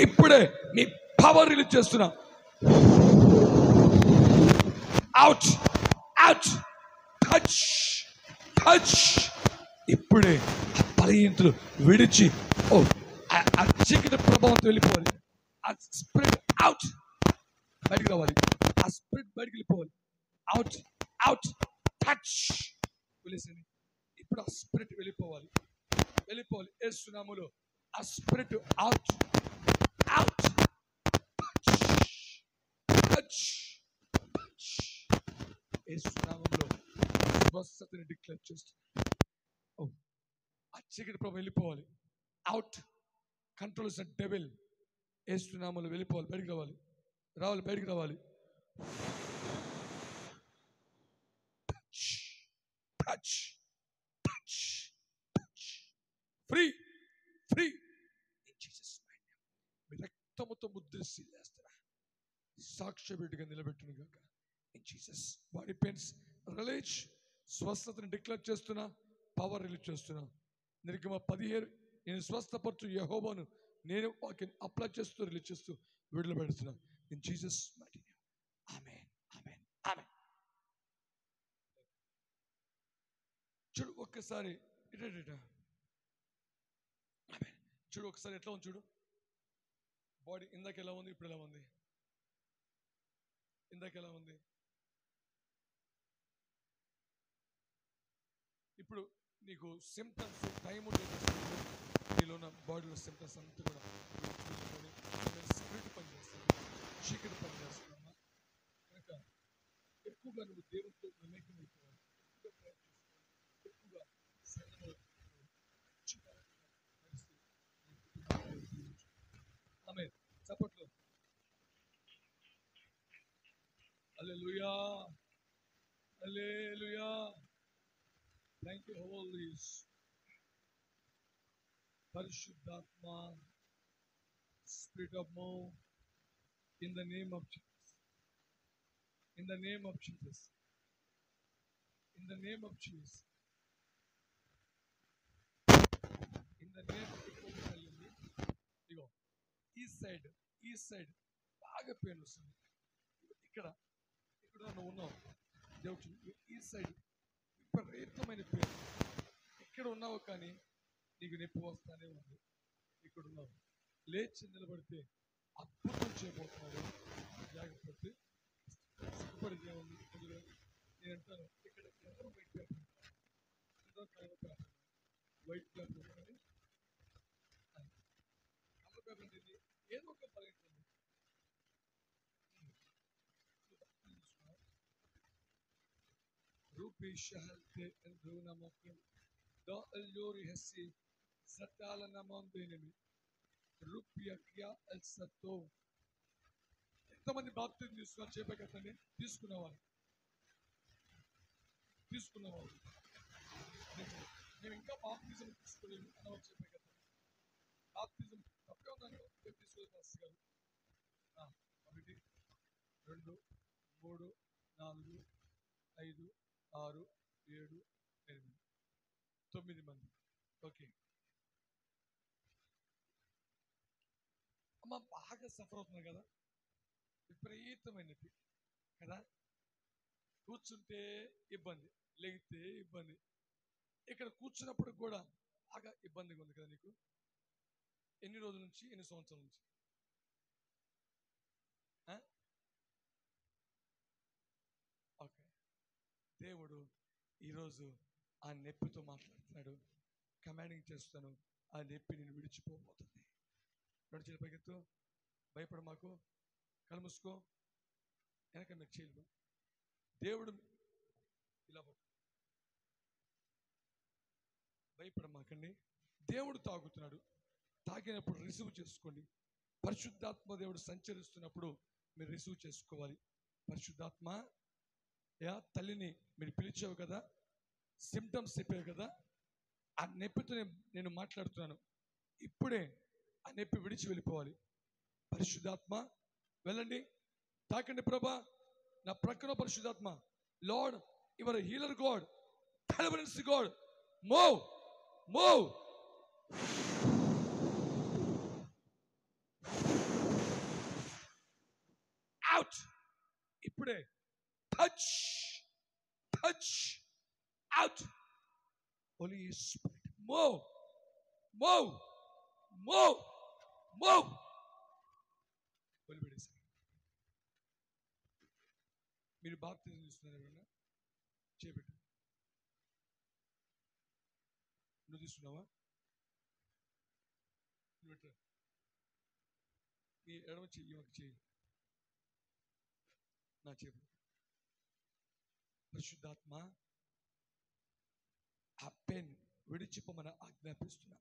ఇప్పుడే మీ పవర్ రిలీజ్ చేస్తున్నా. Out out. టచ్. ఇప్పుడే బలహీనతలు విడిచి, ఆ చీకటి ప్రభావంతో వెళ్ళిపోవాలి. ఆ స్పిరిట్ అవుట్, బయటికి రావాలి. ఆ స్పిరిట్ బయటికి వెళ్ళిపోవాలి. Out out. టచ్. వెళ్ళేసింది. ఇప్పుడు ఆ స్పిరిట్ వెళ్ళిపోవాలి. యేసు నామములో ఆ spirit out out. Touch. Yesu నామములో స్వస్థతని డిక్లేర్ చేస్తుంది. ఆ చీకటి ప్రభావం వెళ్ళిపోవాలి. Out. Controls the devil. Yesu నామములో వెళ్ళిపోవాలి. బయటికి రావాలి. బయటికి రావాలి. టచ్. ఫ్రీ. మీ రక్తముతో ముద్రిసి వేస్తారా, సాక్ష్య బిడ్డగా నిలబెట్టును గాక. In Jesus. Body pains release. స్వస్థతని డిక్లేర్ చేస్తున్నా. పవర్ రిలీజ్ చేస్తున్నా. నిర్గమ 17 నేను స్వస్థపరచు యెహోవాను నేను వాక్యం అప్లై చేస్తూ రిలీజ్ చేస్తూ విడుదల పెడుతున్నా. In Jesus mighty name. Amen. చూడు ఒక్కసారి చూడు ఒకసారి ఎట్లా ఉంది చూడు. బాడీ ఇందాక ఎలా ఉంది, ఇప్పుడు ఎలా ఉంది? ఇందాక ఎలా ఉంది, ఇప్పుడు నీకు సిమ్టమ్స్ టైం నీలో ఉన్న బాడీలో సిమ్టమ్స్ అంతా కూడా చూసుకొని స్పిరిట్ పనిచేస్తుంది, చీకటి పనిచేస్తుందమ్మా. కనుక ఎక్కువగా నువ్వు దేవుడితో మమేకం అయిపోవాలి, ఎక్కువగా ప్రయత్నిస్తావు, ఎక్కువగా ఆమె చప్పట్లు. హల్లెలూయా, హల్లెలూయా. Thank you, Holy Parishuddhatma, Spirit of More, in the name of Jesus. In the name of Jesus. In the name of Jesus. In the name of ఇగో ఈ సైడ్ బాగా పెయిన్ వస్తుంది. ఇక్కడ నువ్వు ఉన్నావు, దేవుడు ఈ సైడ్ విపరీతమైన పెయిన్. ఇక్కడ ఉన్నావు కానీ నీకు నొప్పి వస్తానే ఉంది. ఇక్కడ ఉన్నావు, లేచి నిలబడితే అద్భుతం చేయబోతున్నాడు. లేకపోతే సిగ్గుపడితే ఉంది. నేను అంటాను, ఇక్కడ వైట్ పేపర్ వైట్ పేపర్ కానీ కలర్ పేపర్ అంటే ఏదో ఒక పర్యటన రూపీ షహల్తే నమ్మకం దా అల్లోరి హెస్సి సత్తాల నమ్మందేనిమి రూపియక్యా ఎల్ సత్తో. ఎంతమంది బాప్తిజం తీసుకున్నారు? చేపకట్టండి. తీసుకున్నవాళ్ళు మేము ఇంకా బాప్తిజం తీసుకోలేము అన్నవాళ్ళు చేపకట్టండి. బాప్తిజం తప్పే ఉందని తీసుకోలేదు పాస్టర్ గారు. 1 2 3 4 5 6 7 8 9 మంది. ఓకే అమ్మ, బాగా సఫర్ అవుతున్నారు కదా, విపరీతమైనది కదా. కూర్చుంటే ఇబ్బంది, లేగితే ఇబ్బంది. ఇక్కడ కూర్చున్నప్పుడు కూడా బాగా ఇబ్బందిగా ఉంది కదా నీకు. ఎన్ని రోజుల నుంచి, ఎన్ని సంవత్సరాల నుంచి? ఓకే, దేవుడు ఈరోజు ఆ నొప్పితో మాట్లాడుతున్నాడు. కమాండింగ్ చేస్తాను, ఆ నొప్పి నేను విడిచిపోబోతుంది. రెండు చేతుల పైకెత్తు, భయపడ మాకు, కళ్ళు మూసుకో, వెనక మీరు చేయలేదు. దేవుడు ఇలా భయపడ మాకండి. దేవుడు తాగుతున్నాడు, తాగినప్పుడు రిసీవ్ చేసుకోండి. పరిశుద్ధాత్మ దేవుడు సంచరిస్తున్నప్పుడు మీరు రిసీవ్ చేసుకోవాలి. పరిశుద్ధాత్మ తల్లిని మీరు పిలిచావు కదా, సిమ్టమ్స్ చెప్పావు కదా, ఆ నొప్పితో నేను మాట్లాడుతున్నాను. ఇప్పుడే ఆ నొప్పి విడిచి వెళ్ళిపోవాలి. పరిశుద్ధాత్మ వెళ్ళండి, తాకండి. ప్రభా, నా ప్రక్కన పరిశుద్ధాత్మ, lord your healer god, deliverance god, move move. Out. ఇప్పుడే touch touch out. Holy spirit move move move move. వదిలిపెట్టేసి మీరు బాప్తిజం తీసుకున్నారు ఎవరన్నా? చేపెట్టు. నువ్వు తీసుకున్నావా? నువ్వు నీ ఎడమ చెయ్యి ఒక చెయ్యి నా చేపట్టు. పరిశుద్ధాత్మ ఆ పెన్ విడిచిపోమని ఆజ్ఞాపిస్తున్నా.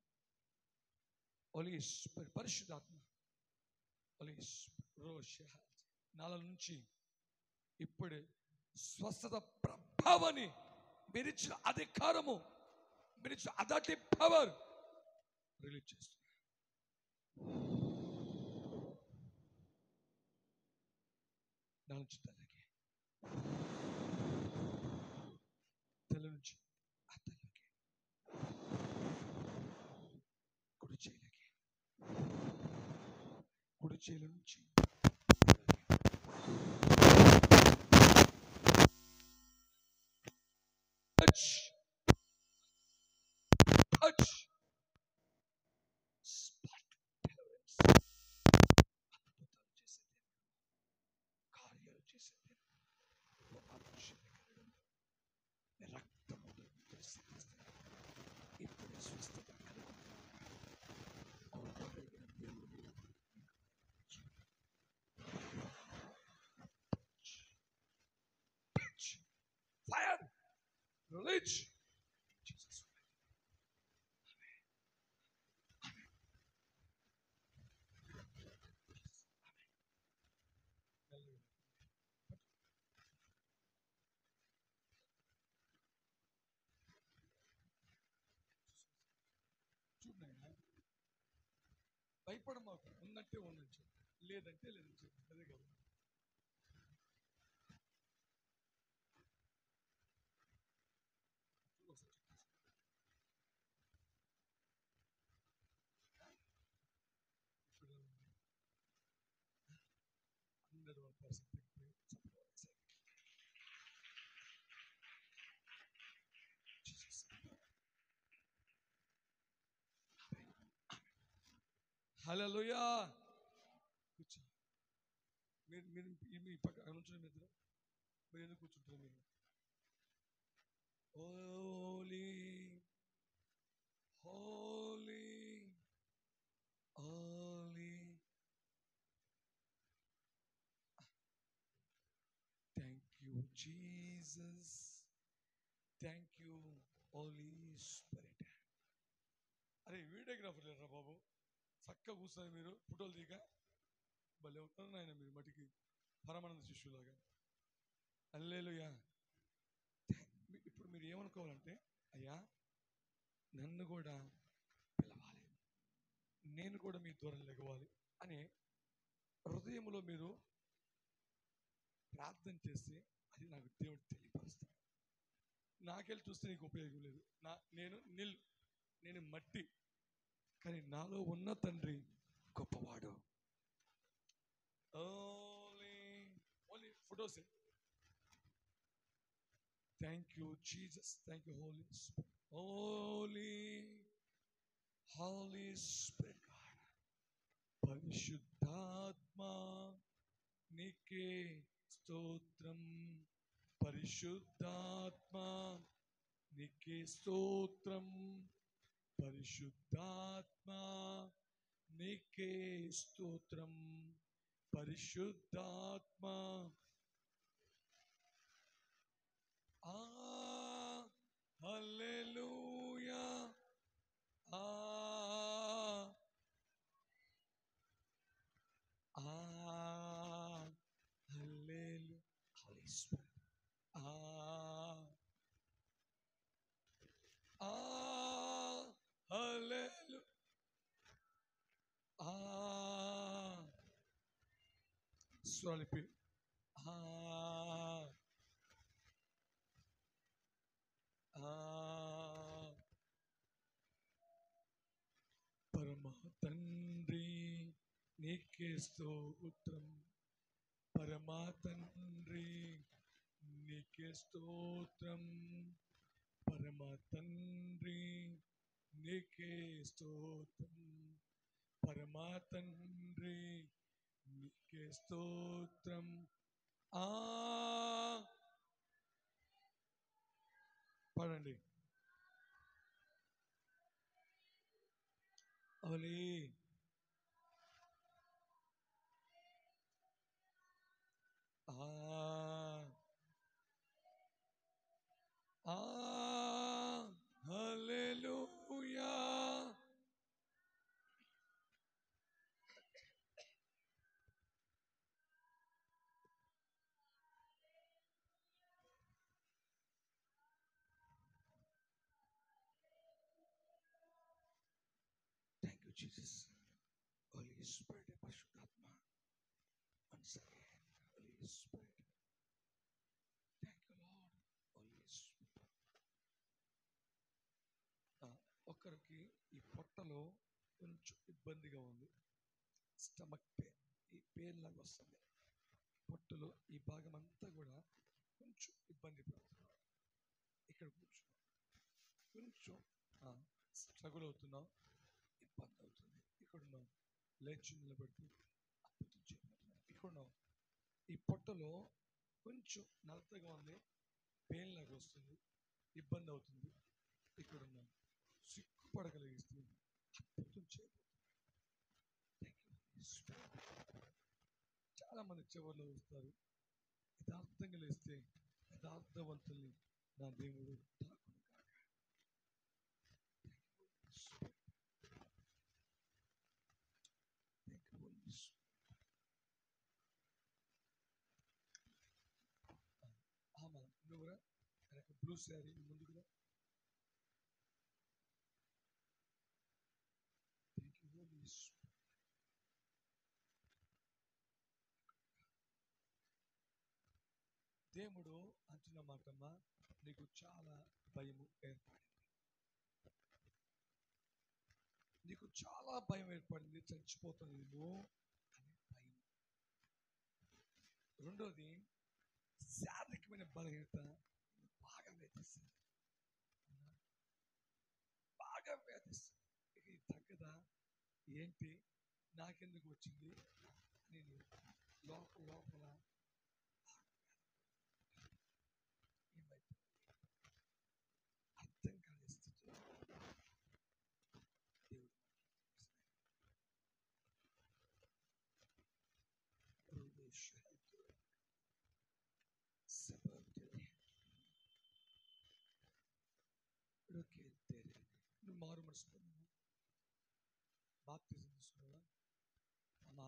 పరిశుద్ధాత్మ నాల నుంచి ఇప్పుడే స్వస్థత ప్రభావాన్ని, మీరిచ్చిన అధికారము, మీరిచ్చిన అథారిటీ, పవర్ రిలీజ్ చేస్తున్నా. నా నుంచి తల్లికి, తల్లి నుంచి ఆ తల్లికి, కుడి చేయిలకి, కుడి చేయిల నుంచి లేచి చూడండి, భయపడ మాకు, ఉన్నట్టే ఉండొచ్చు, లేదంటే లేదని అదే కాదు. ఇప్పుడు 101% హల్లెలూయా. కూర్చో. మీరు మీరు మీ పక్క కూర్చొని మీరు మీరు ఎందుకు కూర్చుంటారు? మీరు holy holy holy. Thank you Jesus, thank you Holi Spirit. అరే వీడియోగ్రాఫర్ లేరా బాబు? చక్కగా కూర్చొని మీరు ఫోటోలు దిగా భలే ఉంటారు ఆయన. మీరు మటుకి పరమానంద శిష్యులాగా. హల్లెలూయా. ఇప్పుడు మీరు ఏమనుకోవాలంటే, అయ్యా నన్ను కూడా పిలవాలి, నేను కూడా మీ ద్వారా లెగవాలి అని హృదయంలో మీరు ప్రార్థన చేస్తే అది నాకు దేవుడు తెలియపరుస్తాడు. నాకెళ్ళి చూస్తే నీకు ఉపయోగం లేదు. నేను మట్టి, కానీ నాలో ఉన్న తండ్రి గొప్పవాడు. Only photos. Thank you Jesus, thank you Holi Spirit, Holy spirit. పరిశుద్ధాత్మ నీకే స్తోత్రం, పరిశుద్ధాత్మ నీకే స్తోత్రం, పరిశుద్ధాత్మ నీకే స్తోత్రం, పరిశుద్ధాత్మ. హల్లెలూయా. హల్లెలూయా. హోలీ స్పిరిట్. హల్లెలూయా. స్వలిపి. పరమ తండ్రి నీకే స్తోత్రం, పరమా తండ్రి నీకే స్తోత్రం, పరమా తండ్రి నీకే స్తోత్రం, పరమా తండ్రి నీకే స్తోత్రం. పాడండి. అవలే హల్లెలూయా. Thank you Jesus. Holy spirit, పరిశుద్ధాత్మ. Once again, Holy Spirit. Thank you, Lord. Holy Spirit. ఒకరికి ఈ పొట్టలో కొంచెం ఇబ్బందిగా ఉంది, స్టమక్ పెయిన్, ఈ పెయిన్ లాగా వస్తుంది పొట్టలో. ఈ భాగం అంతా కూడా కొంచెం ఇబ్బంది పడుతున్నాం. ఇక్కడ కూర్చున్నాం, కొంచెం స్ట్రగుల్ అవుతున్నాం, ఇబ్బంది అవుతుంది. ఇక్కడున్నాం, లేచి నిలబెడుతూ అద్భుతం చేయబడుతున్నాం. ఇక్కడున్నాం, ఈ పొట్టలో కొంచెం నలతగా ఉంది, పెయిన్ లాగా వస్తుంది, ఇబ్బంది అవుతుంది. ఇక్కడున్నాం, సిగ్గుపడగలిగిస్తూ అద్భుతం చేయబోతున్నాం. చాలా మంది చివరిలో వస్తారు, యథార్థంగా లేస్తే యథార్థవంతుల్ని నా దేవుడు తాకును కాక. నువ్వురా బ్లూ శారీ ముందుకురా. దేవుడు అంటున్న మాటమ్మా, నీకు చాలా భయము ఏర్పడింది. నీకు చాలా భయం ఏర్పడింది, చచ్చిపోతానేమో అనే భయం. రెండోది, శారీరకమైన బలహీనత బాగా వేధిస్తుంది, బాగా వేధిస్తుంది. ఇక ఇది తగ్గదా ఏంటి, నాకెందుకు వచ్చింది నేను లోపల లోపల ఏమైపోయింది అర్థం కాని స్థితిలో దేవుడు నువ్వు మారు మనసు బాప్తిజం తీసుకున్నావా అమ్మా?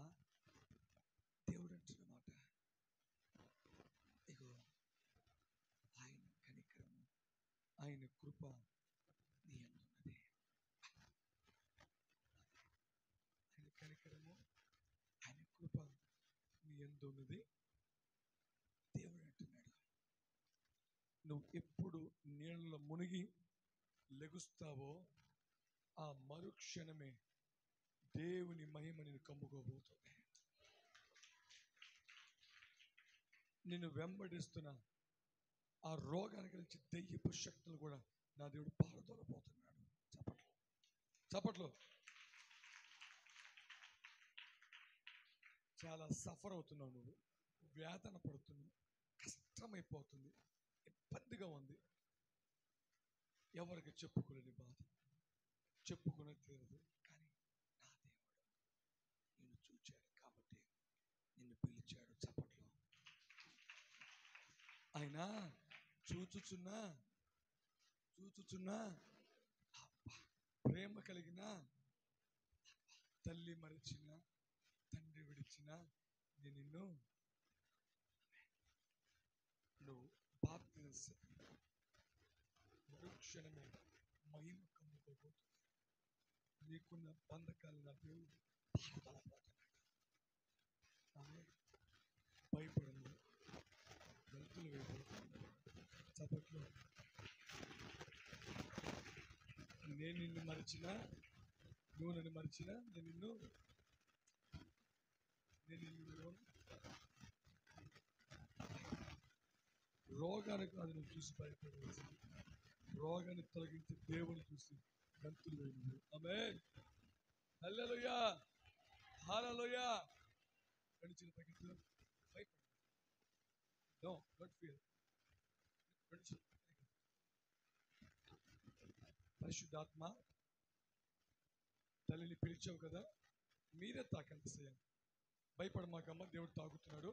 దేవుడు అంటున్నమాట, ఇగో ఆయన కనికరము ఆయన కృప నీ అందున్నది. ఆయన కనికరము ఆయన కృప నీ అందున్నది. దేవుడు అంటున్నాడు, నువ్వు ఎప్పుడు నీళ్ళలో మునిగి లెగుస్తావో ఆ మరుక్షణమే దేవుని మహిమ నేను కమ్ముకోబోతుంది. నిన్ను వెంబడిస్తున్న ఆ రోగానికి నుంచి దెయ్యపు శక్తులు కూడా నా దేవుడు పారదోలబోతున్నాడు. చప్పట్లు చప్పట్లు. చాలా సఫర్ అవుతున్నావు, నువ్వు వేదన పడుతున్నావు, కష్టమైపోతుంది, ఇబ్బందిగా ఉంది. ఎవరికి చెప్పుకోలేని బాధ, చెప్పుకునే తీరదు. కానీ నా దేవుడు నిన్ను చూచాడు కాబట్టి నిన్ను పిలిచాడు. చప్పట్లో. ఆయన చూచుచున్నా ప్రేమ కలిగిన తల్లి మరిచిన తండ్రి విడిచిన నిన్ను నువ్వు బాప్తిజం మరుక్షణమే మహిమ కమ్ముకోబోతుంది. నీకున్న బంధకాలు నా దేవుడు పారదోలబోతున్నాడు. భయపడను, గంతులు వేయబోతున్నాడు. చప్పట్లో. నేను నిన్ను మరిచినా, నువ్వు నన్ను మరిచినా, నేను నిన్ను రోగానికి అది నువ్వు చూసి భయపడవలసి, రోగాన్ని తొలగించి దేవుని చూసి గంతులు వేయను. ఆమేన్. హల్లెలూయా, హల్లెలూయా. గడిచిన తగ్గించు, భయపడు. No, don't fear. పరిశుద్ధాత్మ, తల్లిని పిలిచావు కదా, మీరే తాకండి చేయండి. భయపడమాకమ్మ, దేవుడు తాగుతున్నాడు.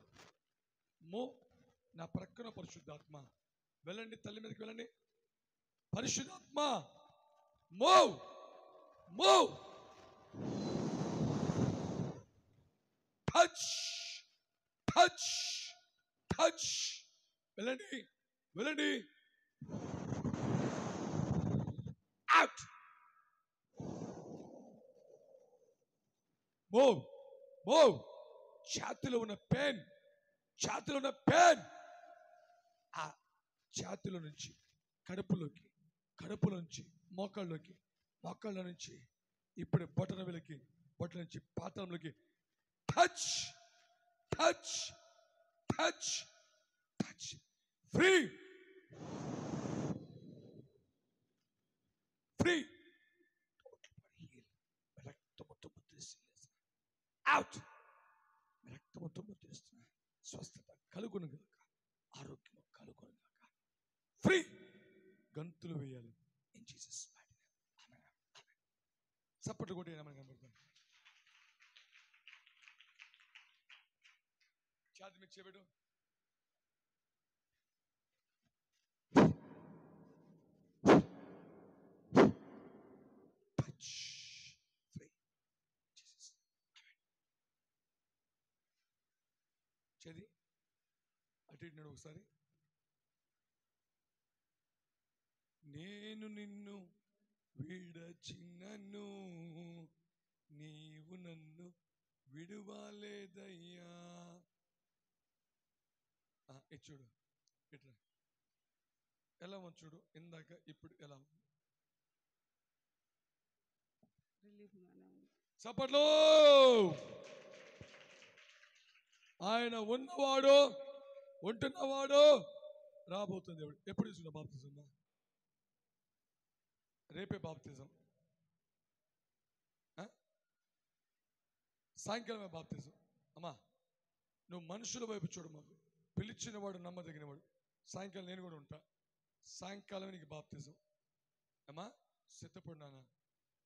నా ప్రక్కన పరిశుద్ధాత్మ వెళ్ళండి, తల్లి మీదకి వెళ్ళండి. పరిశుద్ధాత్మ move move, touch touch touch. వెళ్ళండి వెళ్ళండి. అవుట్. Move move. ఛాతిలో ఉన్న పెయిన్, ఛాతిలో ఉన్న పెయిన్ ఆ ఛాతిలో నుంచి కడుపులోకి, కడుపులోంచి మోకాళ్ళలోకి, మోకాళ్ళ నుంచి ఇప్పుడు బొటన వేలికి, బొటన నుంచి పాత్రంలోకి touch touch touch touch. Free free. రక్తముతో ముద్రిస్తున్నా, అవుట్. రక్తముతో ముద్రిస్తున్నా. స్వస్థత కలుగును గాక, ఆరోగ్యం కలుగును గాక. ఫ్రీ. గంతులు వేయాలి in Jesus mighty name. Amen. Amen. Support కొట్టి ఆమేన్ కనబడుతుంది. ఛాతి మీద చేపెట్టు. చది అటు ఇటు ఒకసారి. నేను నిన్ను విడచినను, నీవు నన్ను విడువాలేదయ్యా. చూడు ఇట్లా ఎలా ఉంది చూడు, ఇందాక ఇప్పుడు ఎలా ఉంది. చప్పట్లు. ఆయన ఉన్నవాడు ఉంటున్నవాడు రాబోతుంది. దేవుడు ఎప్పుడు తీసుకున్నా బాప్తిజం? రేపే బాప్తిజం, సాయంకాలమే బాప్తిజం. అమ్మా నువ్వు మనుషుల వైపు చూడు, మాకు పిలిచిన వాడు నమ్మదగినవాడు. సాయంకాలం నేను కూడా ఉంటా, సాయంకాలం నీకు బాప్తిజం. అమ్మా సిద్ధపడినానా?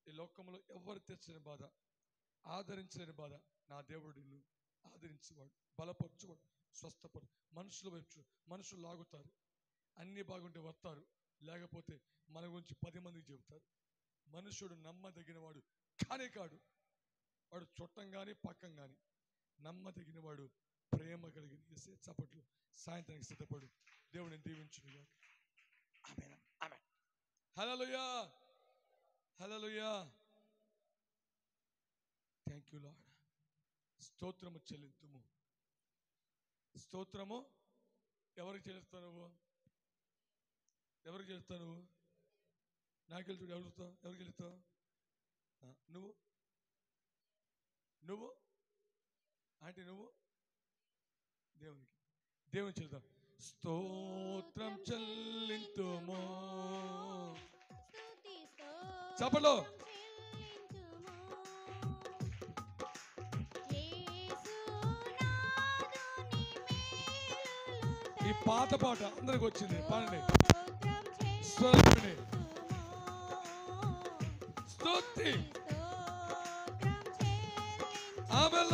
ఈ లోకంలో ఎవరు తెచ్చిన బాధ, ఆదరించలేని బాధ నా దేవుడు నిన్ను ఆదరించేవాడు, బలపరచువాడు, స్వస్థపడు. మనుషుల వైపు మనుషులు లాగుతారు, అన్నీ బాగుంటే వస్తారు, లేకపోతే మన గురించి 10 మందికి చెబుతారు. మనుషుడు నమ్మదగిన వాడు కానే కాడు. వాడు చుట్టం కానీ పక్కం కానీ నమ్మదగిన వాడు, ప్రేమ కలిగిన యేసే. చప్పట్లు. సాయంత్రానికి సిద్ధపడు. దేవుడిని దీవించును. ఆమేన్ ఆమేన్. హల్లెలూయా హల్లెలూయా. Thank you lord. స్తోత్రము చెల్లింతుము. స్తోత్రము ఎవరికి చెల్లిస్తావు నువ్వు? ఎవరికి చెల్లిస్తావు నువ్వు? నాకు వెళ్తాడు. ఎవరుతావు? ఎవరికి వెళ్తావు? నువ్వు నువ్వు అంటే నువ్వు దేవునికి, దేవుని చెల్లిద్దాం. స్తోత్రం చెల్లింతుము. చప్పట్లో ఈ పాత పాట అందరికి వచ్చింది. పాడండి. స్తోత్రం స్తుతి. ఆమేన్.